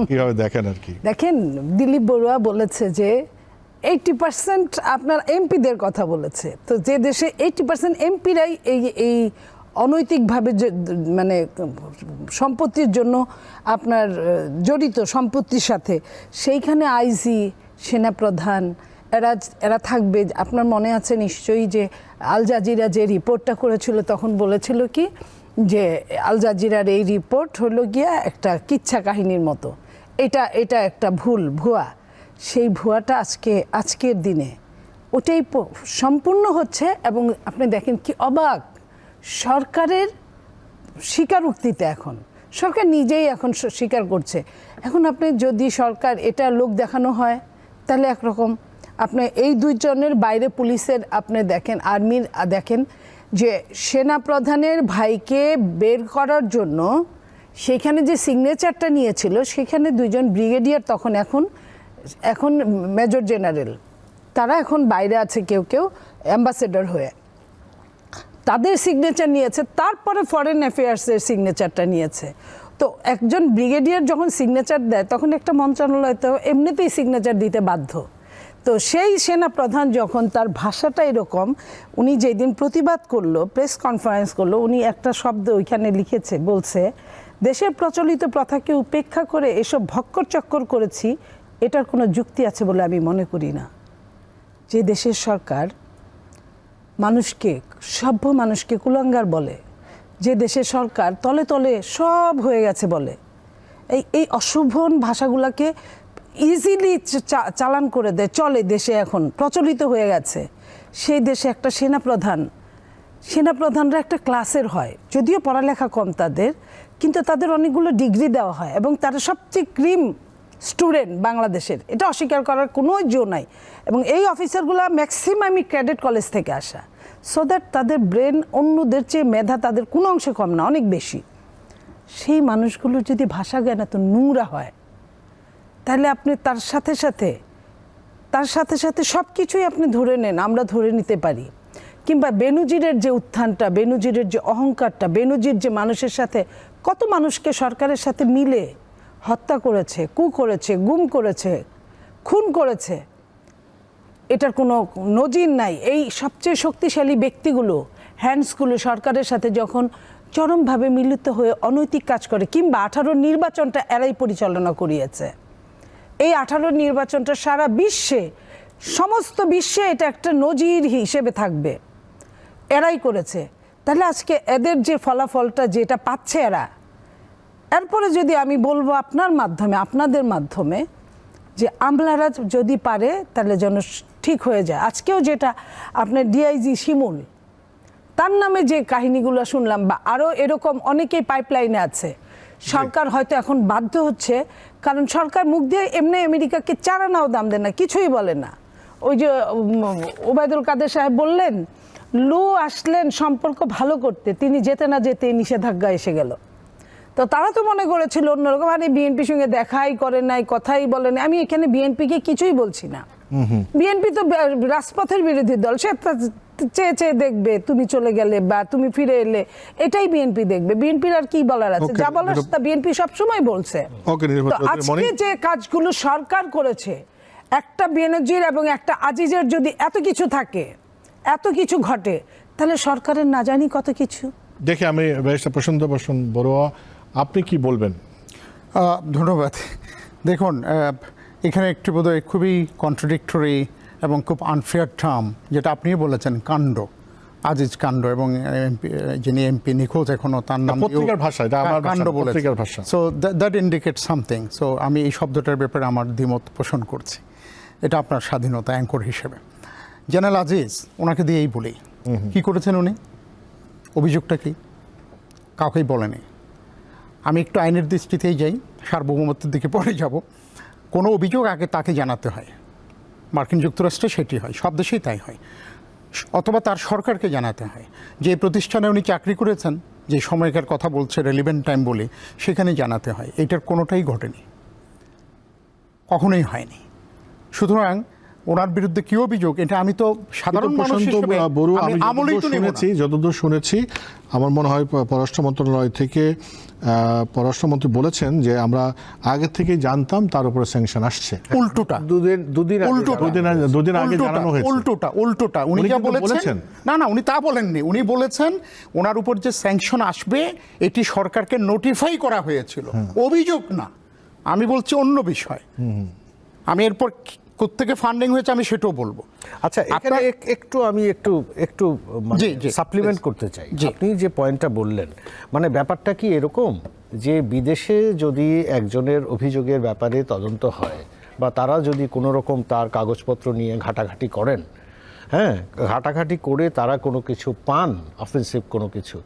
কিভাবে দেখেন আর কি? দেখেন, দিলীপ বড়ুয়া বলেছে যে 80% আপনার এমপিদের কথা বলেছে। তো যে দেশে 80% এমপিরাই এই অনৈতিকভাবে মানে সম্পত্তির জন্য আপনার জড়িত সম্পত্তির সাথে, সেইখানে আইজি, সেনাপ্রধান এরা থাকবে। আপনার মনে আছে নিশ্চয়ই যে আল জাজিরা যে রিপোর্টটা করেছিল তখন বলেছিল কি যে আল জাজিরার এই রিপোর্ট হলো গিয়া একটা কিচ্ছা কাহিনীর মতো, এটা একটা ভুয়া। সেই ভুয়াটা আজকের দিনে ওটাই সম্পূর্ণ হচ্ছে। এবং আপনি দেখেন কি অবাক, সরকারের স্বীকারোক্তিতে এখন সরকার নিজেই এখন স্বীকার করছে। এখন আপনি যদি সরকার এটা লোক দেখানো হয় তাহলে একরকম, আপনি এই দুইজনের বাইরে পুলিশের আপনি দেখেন, আর্মির দেখেন যে সেনাপ্রধানের ভাইকে বের করার জন্য সেখানে যে সিগনেচারটা নিয়েছিল সেখানে দুইজন ব্রিগেডিয়ার, তখন এখন মেজর জেনারেল, তারা এখন বাইরে আছে, কেউ অ্যাম্বাসেডর হয়ে, তাদের সিগনেচার নিয়েছে। তারপরে ফরেন অ্যাফেয়ার্সের সিগনেচারটা নিয়েছে। তো একজন ব্রিগেডিয়ার যখন সিগনেচার দেয় তখন একটা মন্ত্রণালয় তো এমনিতেই সিগনেচার দিতে বাধ্য। তো সেই সেনাপ্রধান যখন তার ভাষাটা এরকম, উনি যেদিন প্রতিবাদ করলো, প্রেস কনফারেন্স করলো, উনি একটা শব্দ ওইখানে লিখেছে, বলছে দেশের প্রচলিত প্রথাকে উপেক্ষা করে এসব ভক্কর চক্কর করেছি, এটার কোনো যুক্তি আছে বলে আমি মনে করি না। যে দেশের সরকার সভ্য মানুষকে কুলাঙ্গার বলে, যে দেশের সরকার তলে তলে সব হয়ে গেছে বলে, এই অশুভন ভাষাগুলোকে ইজিলি চালান করে দেয়, চলে দেশে, এখন প্রচলিত হয়ে গেছে। সেই দেশে একটা সেনাপ্রধানরা একটা ক্লাসের হয়, যদিও পড়ালেখা কম তাদের, কিন্তু তাদের অনেকগুলো ডিগ্রি দেওয়া হয় এবং তারা সবচেয়ে ক্রিম স্টুডেন্ট বাংলাদেশের, এটা অস্বীকার করার কোনো জো নাই। এবং এই অফিসারগুলো ম্যাক্সিমামই ক্যাডেট কলেজ থেকে আসা, সো দ্যাট তাদের ব্রেন অন্যদের চেয়ে মেধা তাদের কোনো অংশে কম না, অনেক বেশি। সেই মানুষগুলোর যদি ভাষা জ্ঞান এত নোংরা হয়, তাহলে আপনি তার সাথে সাথে সব কিছুই আপনি ধরে নেন, আমরা ধরে নিতে পারি। কিংবা বেনজিরের যে উত্থানটা, বেনজিরের যে অহংকারটা, বেনজির যে মানুষের সাথে, কত মানুষকে সরকারের সাথে মিলে হত্যা করেছে, করেছে, গুম করেছে, খুন করেছে, এটার কোনো নজির নাই। এই সবচেয়ে শক্তিশালী ব্যক্তিগুলো, হ্যান্ডসগুলো সরকারের সাথে যখন চরমভাবে মিলিত হয়ে অনৈতিক কাজ করে, কিংবা 18 নির্বাচনটা এরাই পরিচালনা করিয়েছে। এই 18 নির্বাচনটা সারা বিশ্বে, সমস্ত বিশ্বে এটা একটা নজির হিসেবে থাকবে, এরাই করেছে। তাহলে আজকে এদের যে ফলাফলটা যেটা পাচ্ছে এরা, এরপরে যদি আমি বলবো আপনাদের মাধ্যমে যে আমলারা যদি পারে তাহলে যেন ঠিক হয়ে যায়। আজকেও যেটা আপনার ডিআইজি শিমুল, তার নামে যে কাহিনীগুলো শুনলাম, বা আরও এরকম অনেকেই পাইপলাইনে আছে, সরকার হয়তো এখন বাধ্য হচ্ছে, কারণ সরকার মুখ দিয়ে এমনি আমেরিকাকে চারানাও দাম দেয় না, কিছুই বলে না। ওই যে ওবায়দুল কাদের সাহেব বললেন, লু আসলেন সম্পর্ক ভালো করতে, তিনি যেতে না যেতে নিষেধাজ্ঞা এসে গেল। তো তারা তো মনে করেছিল অন্যরকম, আরে বিএনপির সঙ্গে দেখাই করে নাই, কথাই বলে নাই। আমি এখানে বিএনপিকে কিছুই বলছি না, বিএনপি তো রাজপথের বিরোধী দল, সে চেয়ে দেখবে তুমি চলে গেলে বা তুমি ফিরে এলে, এটাই বিএনপি দেখবে। বিএনপির আর কি বলার আছে, যা বলার তা বিএনপি সবসময় বলছে। তো আজকে যে কাজগুলো সরকার করেছে, একটা বেনজির এবং একটা আজিজের যদি এত কিছু থাকে, এত কিছু ঘটে, তাহলে সরকারের না জানি কত কিছু। দেখে আমি ব্যারিস্টার প্রশান্ত ভূষণ বড়ুয়া, আপনি কি বলবেন? ধন্যবাদ। দেখুন, এখানে একটি বোধহয় খুবই কন্ট্রাডিক্টরি এবং খুব আনফেয়ার টার্ম, যেটা আপনি বলেছেন, কাণ্ড, আজিজ কাণ্ড, এবং যিনি এমপি নিখোঁজ এখনো, তার নাম পত্রিকার ভাষা, এটা আমার কাণ্ড বলে। ভাষা। So that indicate something. So আমি এই শব্দটার ব্যাপারে আমার দ্বিমত পোষণ করছি। এটা আপনার স্বাধীনতা অ্যাঙ্কর হিসেবে। জেনারেল আজিজ, ওনাকে দিয়েই বলি, কি করেছেন উনি, অভিযোগটা কি, কাউকেই বলেনি। আমি একটু আইনের দৃষ্টিতেই যাই, সার্বভৌমত্বের দিকে পরে যাব। কোনো অভিযোগ আগে তাকে জানাতে হয়, মার্কিন যুক্তরাষ্ট্রে সেটি হয়, সব দেশেই তাই হয়, অথবা তার সরকারকে জানাতে হয়। যে প্রতিষ্ঠানে উনি চাকরি করেছেন, যে সময়কার কথা বলছে, রেলিভেন্ট টাইম বলে, সেখানে জানাতে হয়। এটার কোনোটাই ঘটেনি, কখনোই হয়নি। সুতরাং ওনার বিরুদ্ধে কি অভিযোগ, এটা আমি তো সাধারণ মানুষ প্রশান্ত হিসেবে বড়ুয়া, আমি আমি আমলেই তো নেব না। যতদূর শুনেছি আমার মনে হয় পররাষ্ট্র মন্ত্রণালয় থেকে পররাষ্ট্রমন্ত্রী বলেছেন যে আমরা আগে থেকেই জানতাম তার উপরে স্যাংশন আসছে। উল্টোটা দুদিন আগে দুদিন আগে জানানো হয়েছে। উল্টোটা উনি উনি যা কিন্তু বলেছেন, বলেছেন। না উনি তা বলেননি। উনি বলেছেন ওনার উপর যে স্যাংশন আসবে এটি সরকারকে নোটিফাই করা হয়েছিল, অভিযোগ না। আমি বলছি অন্য বিষয়। আমি এরপর কোত্থেকে ফান্ডিং হয়েছে আমি সেটাও বলবো। আচ্ছা, এখানে আমি একটু জি, জি, সাপ্লিমেন্ট করতে চাই। জি। আপনি যে পয়েন্টটা বললেন, মানে ব্যাপারটা কি এরকম যে বিদেশে যদি একজনের অভিযোগের ব্যাপারে তদন্ত হয় বা তারা যদি কোনো রকম তার কাগজপত্র নিয়ে ঘাটাঘাটি করেন, হ্যাঁ, ঘাটাঘাটি করে তারা কোনো কিছু পান, অফেন্সিভ কোনো কিছু,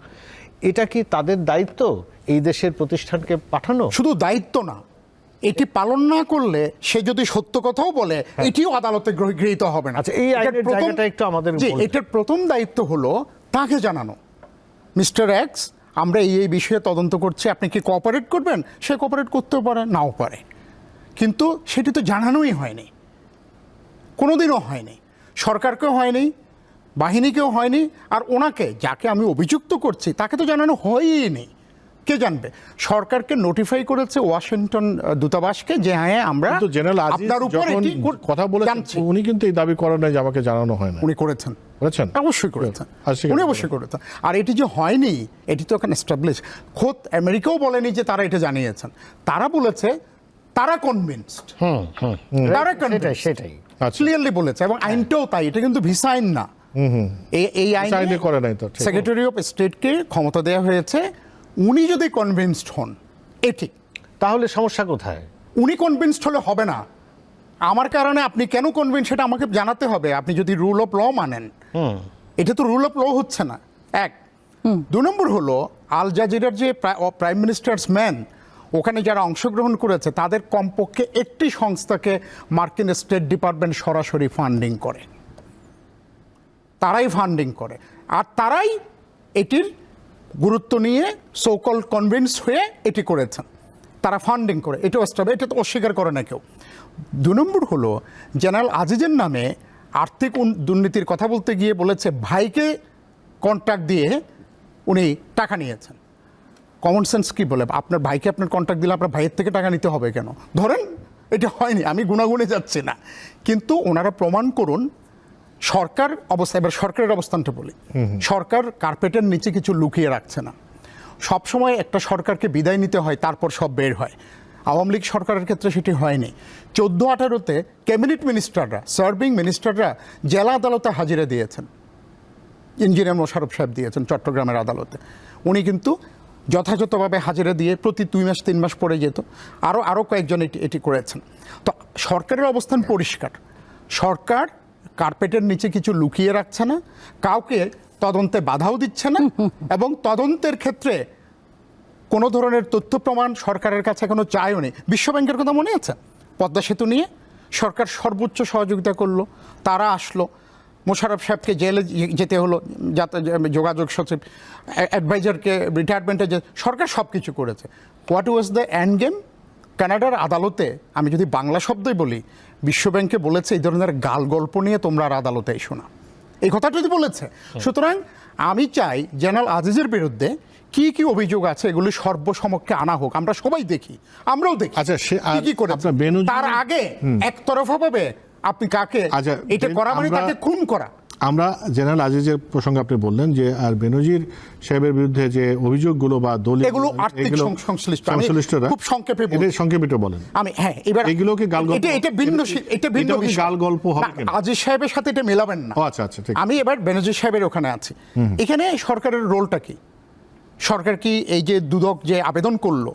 এটা কি তাদের দায়িত্ব এই দেশের প্রতিষ্ঠানকে পাঠানো? শুধু দায়িত্ব না, এটি পালন না করলে সে যদি সত্য কথাও বলে এটিও আদালতে গৃহীত হবে না। আচ্ছা, এই আইনের জায়গাটা একটু আমাদের জি, বলবেন। এটার প্রথম দায়িত্ব হলো তাকে জানানো, মিস্টার এক্স আমরা এই বিষয়ে তদন্ত করছি, আপনি কি কোঅপারেট করবেন? সে কোঅপারেট করতেও পারে, নাও পারে, কিন্তু সেটি তো জানানোই হয়নি, কোনোদিনও হয়নি, সরকারকেও হয়নি, বাহিনীকেও হয়নি, আর ওনাকে যাকে আমি অভিযুক্ত করছি তাকে তো জানানো হয়ই। কে জানবে? সরকারকে নোটিফাই করেছে ওয়াশিংটন দূতাবাসকে যে হ্যাঁ আমরা কিন্তু জেনারেল আজিজ আপনার উপর যখন এটি কথা বলেছেন জানছি। উনি কিন্তু এই দাবি করেন না যে আমাকে জানানো হয় না। উনি করেছেন, করেছেন? অবশ্যই করেছেন, আর স্বীকার উনি করেন। অবশ্যই করেছেন। আর এটি যে হয়নি এটি তো এখানে এস্টাবলিশ, খোদ আমেরিকাও বলেনি যে তারা এটা জানিয়েছেন, তারা বলেছে তারা কনভিন্সড, তারা সেটাই আচ্ছা। ক্লিয়ারলি বলেছে, এবং আইনটাও তাই, এটা কিন্তু ভিসা আইন না। এই আইনে আইনে করে নাই তো, ঠিক। সেক্রেটারি অফ স্টেটকে ক্ষমতা দেওয়া হয়েছে, উনি যদি কনভিন্সড হন এটি, তাহলে সমস্যা কোথায়? উনি কনভিন্সড হলে হবে না। আমার কারণে আপনি কেন কনভিন্স সেটা আমাকে জানাতে হবে। আপনি যদি রুল অফ ল মানেন, এটা তো রুল অফ ল হচ্ছে না। এক, 2 নম্বর হলো আল জাজিরার যে প্রাইম মিনিস্টার্স ম্যান, ওখানে যারা অংশগ্রহণ করেছে তাদের কমপক্ষে একটি সংস্থাকে মার্কিন স্টেট ডিপার্টমেন্ট সরাসরি ফান্ডিং করে, তারাই ফান্ডিং করে, আর তারাই এটির গুরুত্ব নিয়ে সোকল কনভিন্স হয়ে এটি করেছেন, তারা ফান্ডিং করে, এটাও এটা তো অস্বীকার করে না কেউ। 2 নম্বর হলো জেনারেল আজিজের নামে আর্থিক দুর্নীতির কথা বলতে গিয়ে বলেছে ভাইকে কন্ট্রাক্ট দিয়ে উনি টাকা নিয়েছেন। কমন সেন্স কি বলে? আপনার ভাইকে আপনার কন্ট্রাক্ট দিলে আপনার ভাইয়ের থেকে টাকা নিতে হবে কেন? ধরেন এটা হয়নি, আমি গুণাগুণে যাচ্ছি না, কিন্তু ওনারা প্রমাণ করুন। সরকার অবস্থা, এবার সরকারের অবস্থানটা বলি, সরকার কার্পেটের নিচে কিছু লুকিয়ে রাখছে না। সবসময় একটা সরকারকে বিদায় নিতে হয়, তারপর সব বের হয়। আওয়ামী লীগ সরকারের ক্ষেত্রে সেটি হয়নি। 14-18-তে ক্যাবিনেট মিনিস্টাররা, সার্ভিং মিনিস্টাররা জেলা আদালতে হাজিরা দিয়েছেন, ইঞ্জিনিয়ার মোশাররফ সাহেব দিয়েছেন চট্টগ্রামের আদালতে। উনি কিন্তু যথাযথভাবে হাজিরা দিয়ে প্রতি 2 মাস 3 মাস পরে যেত, আরও কয়েকজন এটি করেছেন। তো সরকারের অবস্থান পরিষ্কার, সরকার কার্পেটের নিচে কিছু লুকিয়ে রাখছে না, কাউকে তদন্তে বাধাও দিচ্ছে না, এবং তদন্তের ক্ষেত্রে কোনো ধরনের তথ্য প্রমাণ সরকারের কাছে এখনো চায়ও নেই। বিশ্বব্যাংকের কথা মনে আছে? পদ্মা সেতু নিয়ে সরকার সর্বোচ্চ সহযোগিতা করলো, তারা আসলো, মোশাররফ সাহেবকে জেলে যেতে হলো, যোগাযোগ সচিব, অ্যাডভাইজারকে রিটায়ারমেন্টে, সরকার সব কিছু করেছে। What was the end game? কানাডার আদালতে, আমি যদি বাংলা শব্দই বলি, বিশ্বব্যাংকে বলেছে এই ধরনের গাল গল্প নিয়ে তোমরা আর আদালতে এসো না, এই কথাটা যদি বলেছে। সুতরাং আমি চাই জেনারেল আজিজের বিরুদ্ধে কি কি অভিযোগ আছে এগুলি সর্বসমক্ষে আনা হোক, আমরা সবাই দেখি, আমরাও দেখি। আচ্ছা, কি করেছে তার আগে একতরফা ভাবে আপনি কাকে এটা করা মানে তাকে খুন করা। আমরা জেনারেল আজিজের প্রসঙ্গে আপনি বললেন যে আর বেনজির সাহেবের বিরুদ্ধে যে অভিযোগগুলো বা দলীয় এগুলো আর্থিক সংশ্লিষ্টরা, খুব সংক্ষেপে সংক্ষেপে বলেন। আমি হ্যাঁ, এবার এগুলোকে গালগল্প, এটা ভিন্ন, এটা ভিন্ন বিষয়। গাল গল্প হবে কেন? আজিজ সাহেবের সাথে এটা মেলাবেন না। আচ্ছা আচ্ছা, ঠিক। আমি এবার বেনজির সাহেবের ওখানে আছি। এখানে সরকারের রোলটা কি? সরকার কি এই যে দুদক যে আবেদন করলো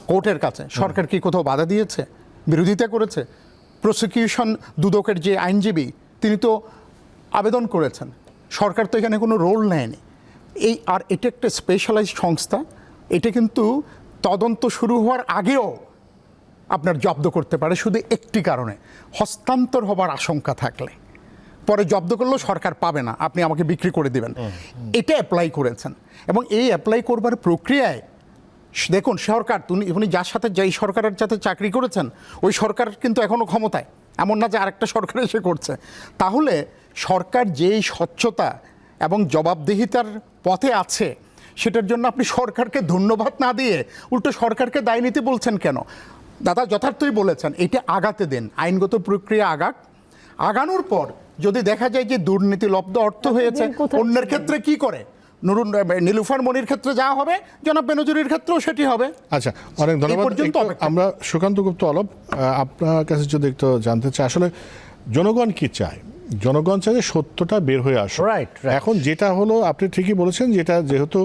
কোর্টের কাছে, সরকার কি কোথাও বাধা দিয়েছে, বিরোধিতা করেছে? প্রসিকিউশন দুদকের যে আইনজীবী তিনি তো আবেদন করেছেন, সরকার তো এখানে কোনো রোল নেয়নি। আর এটা একটা স্পেশালাইজড সংস্থা, এটা কিন্তু তদন্ত শুরু হওয়ার আগেও আপনার জব্দ করতে পারে শুধু একটি কারণে, হস্তান্তর হবার আশঙ্কা থাকলে। পরে জব্দ করলেও সরকার পাবে না, আপনি আমাকে বিক্রি করে দিবেন। এটা অ্যাপ্লাই করেছেন, এবং এই অ্যাপ্লাই করবার প্রক্রিয়ায় দেখুন সরকার, উনি যার সাথে যেই সরকারের সাথে চাকরি করেছেন ওই সরকার কিন্তু এখনও ক্ষমতায়, এমন না যে আরেকটা সরকার এসে করছে। তাহলে সরকার যেই স্বচ্ছতা এবং জবাবদিহিতার পথে আছে, সেটার জন্য আপনি সরকারকে ধন্যবাদ না দিয়ে উল্টো সরকারকে দায় নিতে বলছেন কেন? দাদা যথার্থই বলেছেন, এটা আগাতে দেন, আইনগত প্রক্রিয়া আগানোর পর যদি দেখা যায় যে দুর্নীতি লব্ধ অর্থ হয়েছে, কোথায় অন্যের ক্ষেত্রে কি করে, নীলুফার মনির ক্ষেত্রে যা হবে জনাব বেনজিরের ক্ষেত্রেও সেটি হবে। আচ্ছা, অনেক ধন্যবাদ। পর্যন্ত একটু অপেক্ষা। আমরা সুকান্ত গুপ্ত অলপ আপনার কাছে যদি একটু জানতে চাই, আসলে জনগণ কি চায়? জনগণ চায় যে সত্যটা বের হয়ে আসে। Right. এখন যেটা হলো, আপনি ঠিকই বলেছেন, যেটা যেহেতু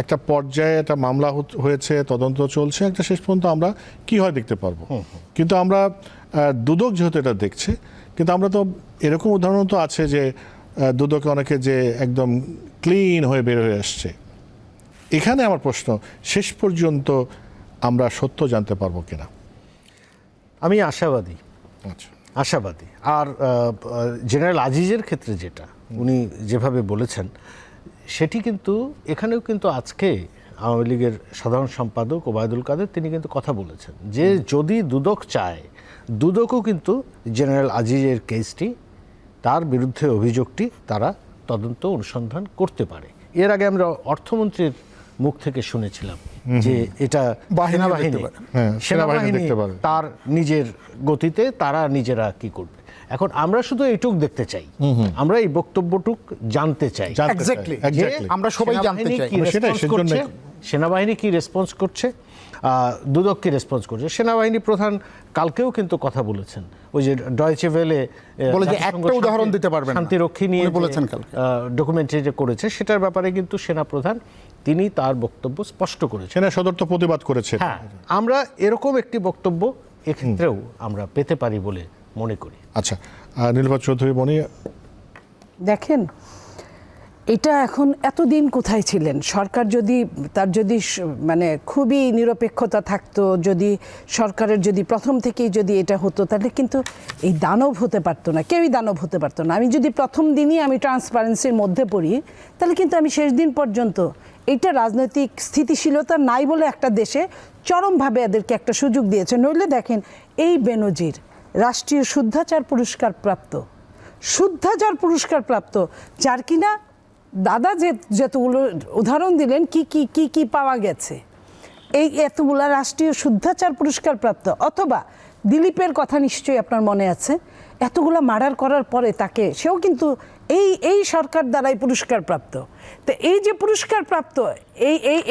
একটা পর্যায়ে একটা মামলা হয়েছে, তদন্ত চলছে, একটা শেষ পর্যন্ত আমরা কি হয় দেখতে পারবো। কিন্তু আমরা দুদক যেহেতু এটা দেখছে, কিন্তু আমরা তো এরকম উদাহরণ তো আছে যে দুদকে অনেকে যে একদম ক্লিন হয়ে বের হয়ে আসছে। এখানে আমার প্রশ্ন, শেষ পর্যন্ত আমরা সত্য জানতে পারবো কিনা? আমি আশাবাদী। আচ্ছা, আশাবাদী। আর জেনারেল আজিজের ক্ষেত্রে যেটা উনি যেভাবে বলেছেন, সেটি কিন্তু এখানেও কিন্তু আজকে আওয়ামী লীগের সাধারণ সম্পাদক ওবায়দুল কাদের তিনি কিন্তু কথা বলেছেন যে যদি দুদক চায়, দুদকও কিন্তু জেনারেল আজিজের কেসটি, তার বিরুদ্ধে অভিযোগটি তারা তদন্ত অনুসন্ধান করতে পারে। এর আগে আমরা অর্থমন্ত্রীর মুখ থেকে শুনেছিলাম যে এটা সেনাবাহিনী সেনাবাহিনী দেখতে পারে। তার নিজের গতিতে তারা নিজেরা কি করবে। এখন আমরা শুধু এইটুক দেখতে চাই, আমরা এই বক্তব্যটুক জানতে চাই। Exactly. যে আমরা সবাই জানতে সেনাবাহিনী চাই। কি সেটাই, response সেজন্য করছে, সেনাবাহিনী কি রেসপন্স করছে, দুদক কি রেসপন্স করছে। সেনাবাহিনী প্রধান কালকেও কিন্তু কথা বলেছেন, ওই যে ডয়েচে ভেলে বলে যে একটা উদাহরণ দিতে পারবেন না। শান্তিরক্ষী নিয়ে উনি বলেছেন কালকে। ডকুমেন্টারি যে করেছে সেটার ব্যাপারে কিন্তু সেনা প্রধান তিনি তার বক্তব্য স্পষ্ট করেছেন। সেনা সদর তো প্রতিবাদ করেছে। হ্যাঁ, আমরা এরকম একটি বক্তব্য এক্ষেত্রেও আমরা পেতে পারি বলে মনে করি। আচ্ছা, নীলুফার চৌধুরী মনি, দেখেন, এটা এখন এতদিন কোথায় ছিলেন? সরকার যদি তার যদি মানে খুবই নিরপেক্ষতা থাকতো, যদি সরকারের যদি প্রথম থেকেই যদি এটা হতো, তাহলে কিন্তু এই দানব হতে পারতো না, কেউই দানব হতে পারতো না। আমি যদি প্রথম দিনই আমি ট্রান্সপারেন্সির মধ্যে পড়ি, তাহলে কিন্তু আমি শেষ দিন পর্যন্ত এইটা রাজনৈতিক স্থিতিশীলতা নাই বলে একটা দেশে চরমভাবে এদেরকে একটা সুযোগ দিয়েছে। নইলে দেখেন, এই বেনজির রাষ্ট্রীয় শুদ্ধাচার পুরস্কার প্রাপ্ত, যার কিনা দাদা যতগুলো উদাহরণ দিলেন কি কি কি কি পাওয়া গেছে, এই এতগুলা রাষ্ট্রীয় শুদ্ধাচার পুরস্কার প্রাপ্ত। অথবা দিলীপের কথা নিশ্চয়ই আপনার মনে আছে, এতগুলা মার্ডার করার পরে তাকে, সেও কিন্তু এই সরকার দ্বারাই পুরস্কার প্রাপ্ত। তো এই যে পুরস্কার প্রাপ্ত,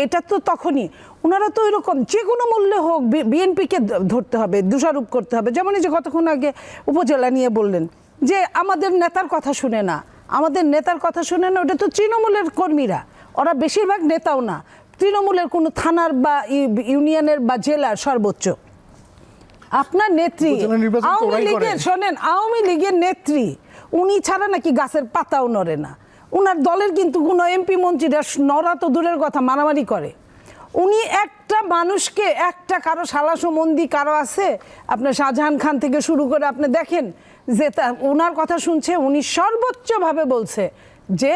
এটা তো তখনই ওনারা তো এরকম যে কোনো মূল্যে হোক বিএনপিকে ধরতে হবে, দোষারোপ করতে হবে। যেমন এই যে কতক্ষণ আগে উপজেলা নিয়ে বললেন যে আমাদের নেতার কথা শুনে না, ওটা তো তৃণমূলের কর্মীরা, ওরা বেশিরভাগ নেতাও না, তৃণমূলের কোনো থানার বা ইউনিয়নের বা জেলার সর্বোচ্চ। আপনার নেত্রী আওয়ামী লীগের নেত্রী, উনি ছাড়া নাকি গাছের পাতাও নড়ে না। উনার দলের কিন্তু কোনো এমপি মন্ত্রীরা নড়া তো দূরের কথা, মারামারি করে। উনি একটা মানুষকে, একটা কারো সালাসমন্দি কারো আছে, আপনার শাহজাহান খান থেকে শুরু করে আপনি দেখেন যে ওনার কথা শুনছে, উনি সর্বোচ্চভাবে বলছে যে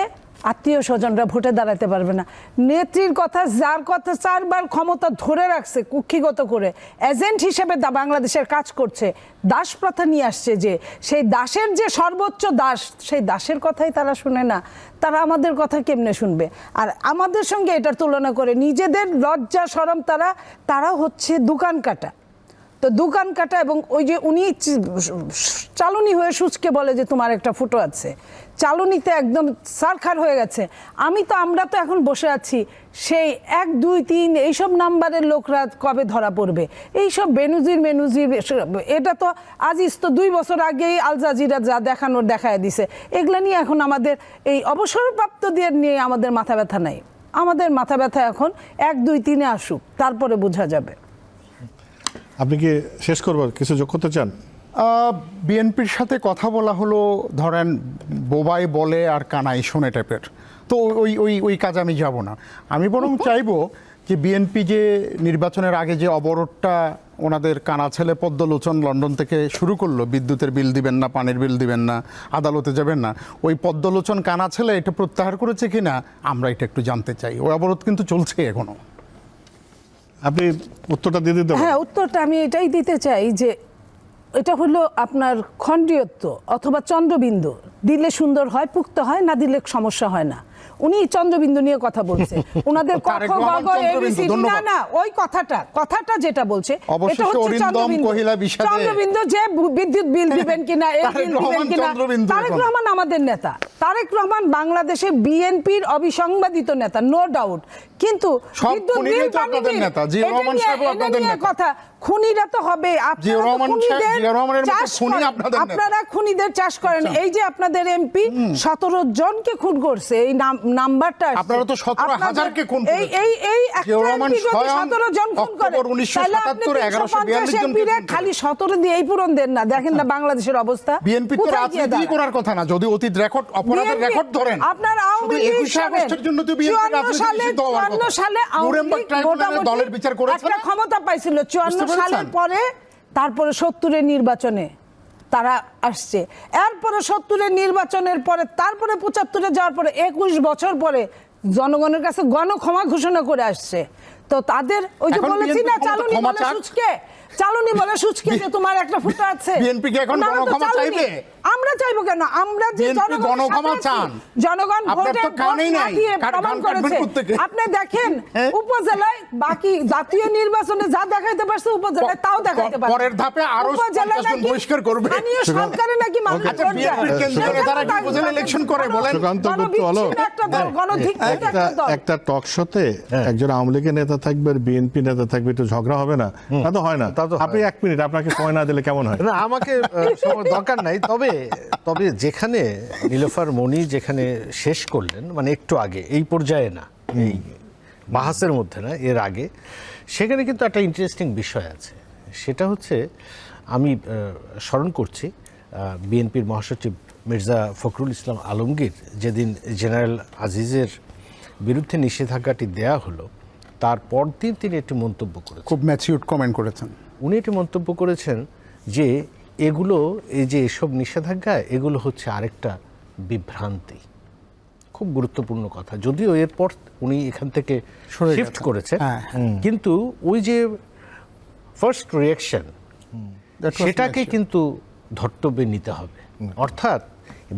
আত্মীয় স্বজনরা ভোটে দাঁড়াতে পারবে না। নেত্রীর কথা, যার কথা 4 বার ক্ষমতা ধরে রাখছে কুক্ষিগত করে, এজেন্ট হিসেবে বাংলাদেশের কাজ করছে, দাস প্রথা নিয়ে আসছে, যে সেই দাসের যে সর্বোচ্চ দাস, সেই দাসের কথাই তারা শুনে না, তারা আমাদের কথা কেমনে শুনবে? আর আমাদের সঙ্গে এটার তুলনা করে নিজেদের লজ্জা শরম, তারা হচ্ছে দোকান কাটা। তো দোকান কাটা, এবং ওই যে উনি চালুনি হয়ে সুচকে বলে যে তোমার একটা ফটো আছে, চালুনিতে একদম সারখার হয়ে গেছে। আমরা তো এখন বসে আছি সেই 1, 2, 3 এইসব নাম্বারের লোকরা কবে ধরা পড়বে। এইসব বেনজির, এটা তো আজিজ তো 2 বছর আগেই আল জাজিরা যা দেখানোর দেখায় দিছে। এগুলা নিয়ে এখন আমাদের এই অবসরপ্রাপ্তদের নিয়ে আমাদের মাথা ব্যথা নাই। আমাদের মাথা ব্যথা এখন 1, 2, 3 আসুক, তারপরে বোঝা যাবে। আপনি কি শেষ করবার কিছু যোগ করতে চান? বিএনপির সাথে কথা বলা হলো, ধরেন বোবাই বলে আর কানাই শোনে টাইপের, তো ওই কাজ আমি যাব না। আমি বরং চাইবো যে বিএনপি যে নির্বাচনের আগে যে অবরোধটা ওনাদের কানা ছেলে পদ্মলোচন লন্ডন থেকে শুরু করলো, বিদ্যুতের বিল দিবেন না, পানির বিল দিবেন না, আদালতে যাবেন না, ওই পদ্মলোচন কানা ছেলে এটা প্রত্যাহার করেছে কিনা আমরা এটা একটু জানতে চাই। ওই অবরোধ কিন্তু চলছে এখনো। আপনি উত্তরটা দিয়ে দিতে পারেন। হ্যাঁ, উত্তরটা আমি এটাই দিতে চাই যে এটা হলো আপনার খণ্ডীয়ত্ব অথবা চন্দ্রবিন্দু, দিলে সুন্দর হয়, পুক্ত হয়, না দিলে সমস্যা হয় না। উনি চন্দ্রবিন্দু নিয়ে কথা বলছে, ওনাদের ক তারেক খ গ রহমান ঘ চন্দ্রবিন্দু, ABCD, না ধন্যবাদ। না ওই কথাটা যেটা বলছে অবশেষে এটা হচ্ছে অরিন্দম চন্দ্রবিন্দু। কহিলা বিষাদে চন্দ্রবিন্দু যে বিদ্যুৎ বিল দিবেন কিনা, এই তারেক বিল দিবেন রহমান কিনা। চন্দ্রবিন্দু তারেক এখন। রহমান আমাদের নেতা, তারেক রহমান বাংলাদেশে বিএনপির অবিসংবাদিত নেতা, নো ডাউট। কিন্তু সব বিদ্যুৎ খুনিরাই বিল, তো পানি আপনাদের বিল, নেতা। জিয়াউর এটা রহমান নিয়ে- সাহেবও এটা আপনাদের নিয়ে নেতা। কথা, খুনিরা তো হবে, জিয়াউর রহমান সাহেব, খুনিদের জিয়াউর রহমানের মতো চাষ খুনি করেন। আপনাদের নেতা। আপনারা খুনিদের চাষ করেন। এই যে আপনাদের এমপি 17 জনকে খুন করছে, এই নাম্বারটা আসছে। আপনারা তো 17,000 খুন এই করেছেন। এই এই জিয়াউর রহমান একটা MP যদি স্বয়ং 17 জন খুন করে, অক্টোবর 1977 তাহলে আপনি 1142 জনকে MP রে খুন করে। খালি 17 দিয়ে এই পূরণ দেন না। দেখেন না বাংলাদেশের অবস্থা বিএনপি তো কোথায় গিয়ে রাজনীতি দাঁড়ায়। করার কথা না, যদি অতীত রেকর্ড, অপরাধের BNP রেকর্ড ধরেন। আপনার আওয়ামী শুধু লীগ 21শে আগস্টের জন্য তো বিএনপি 54 রাজনীতি সালে নিষিদ্ধ হওয়ার কথা। 54 সালে আওয়ামী নুরেমবার্গ লীগ ট্রাইব্যুনালে মোটামুটি দলের বিচার করেছে একটা না? ক্ষমতা পাইছিল 54 বুঝতে সালের পেরেছেন? পরে, তারপরে 70-এর নির্বাচনে তারা আসছে, এরপরে 70-এর নির্বাচনের পরে, তারপরে 75-এ যাওয়ার পরে 21 বছর পরে জনগণের কাছে গণক্ষমা ঘোষণা করে আসছে। তো তাদের ওই যে এখন বলেছি BNP না, ক্ষমতা চালুনি ক্ষমা বলে চাক। সুচকে, চালুনি বলে সুচকে যে তোমার একটা ফুটা আছে। BNP কি এখন ওনারা তো গণক্ষমা চালুনি। চাইবে? আমরা চাইবো কেন? আমরা যে BNP জনগণের গণক্ষমা সাথে আছি, চান। জনগণ আপনার ভোটে তো কানেই ভোট না নাই। দিয়ে কার প্রমাণ গান করেছে। কাটবেন কোত্থেকে? আপনি দেখেন হ্যাঁ? উপজেলায় বাকি জাতীয় নির্বাচনে যা দেখাইতে পারছে উপজেলায় তাও দেখাইতে পারছে। পরের ধাপে আরো উপজেলায় 50 জন নাকি বহিষ্কার করবে। স্থানীয় সরকারে নাকি মানুষ আচ্ছা, ভোট দেয়। বিএনপির কেন্দ্রীয় নেতারা কি উপজেলা ইলেকশন করে বলেন? সুকান্ত গুপ্ত হলো গণবিচ্ছিন্ন একটা দল, গণধিক্ষিত একটা দল। একটা টক শোতে একজন আওয়ামী লীগের নেতা থাকবে আর বিএনপি নেতা থাকবে, একটু ঝগড়া হবে না? তা তো হয় না। তা তো হয়। আপনি 1 মিনিট, আপনাকে সময় না দিলে কেমন হয়? না, আমাকে সময় দরকার নাই। তবে যেখানে নীলোফার মনি যেখানে শেষ করলেন, মানে একটু আগে, এই পর্যায়ে না, এই বাহাসের মধ্যে না, এর আগে, সেখানে কিন্তু একটা ইন্টারেস্টিং বিষয় আছে। সেটা হচ্ছে, আমি স্মরণ করছি বিএনপির মহাসচিব মির্জা ফখরুল ইসলাম আলমগীর যেদিন জেনারেল আজিজের বিরুদ্ধে নিষেধাজ্ঞাটি দেয়া হলো, তার পরদিন তিনি একটি মন্তব্য করেছেন। খুব ম্যাচিউরড কমেন্ট করেছেন। উনি একটি মন্তব্য করেছেন যে এগুলো, এই যে এসব নিষেধাজ্ঞা, এগুলো হচ্ছে আরেকটা বিভ্রান্তি। খুব গুরুত্বপূর্ণ কথা। যদিও এরপর উনি এখান থেকে সরে শিফট গেছেন। করেছে, হ্যাঁ। কিন্তু ওই যে ফার্স্ট রিয়াকশন, That was সেটাকে mature. কিন্তু ধর্তব্যে নিতে হবে। অর্থাৎ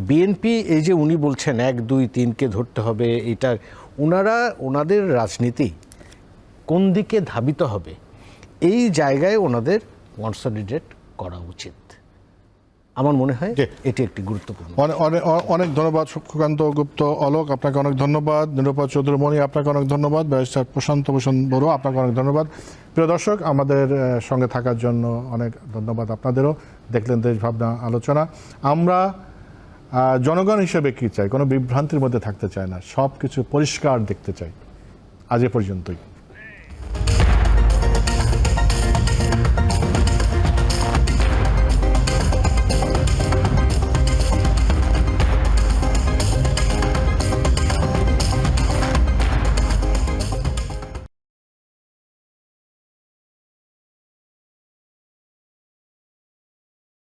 বিএনপি, এই যে উনি বলছেন 1, 2, 3-কে ধরতে হবে, এটা ওনাদের রাজনীতি কোন দিকে ধাবিত হবে, এই জায়গায় ওনাদের কনসলিডেট করা উচিত। আমার মনে হয় জি। এটি একটি গুরুত্বপূর্ণ। অনেক ধন্যবাদ সুকান্ত গুপ্ত অলোক, আপনাকে অনেক ধন্যবাদ। নিরূপা চৌধুরী মণি, আপনাকে অনেক ধন্যবাদ। ব্যারিস্টার প্রশান্ত ভূষণ বড়ুয়া, আপনাকে অনেক ধন্যবাদ। প্রিয় দর্শক, আমাদের সঙ্গে থাকার জন্য অনেক ধন্যবাদ আপনাদেরও। দেখলেন দেশ ভাবনা আলোচনা। আমরা জনগণ হিসেবে কি চাই? কোনো বিভ্রান্তির মধ্যে থাকতে চাই না, সব কিছু পরিষ্কার দেখতে চাই। আজ এ পর্যন্তই।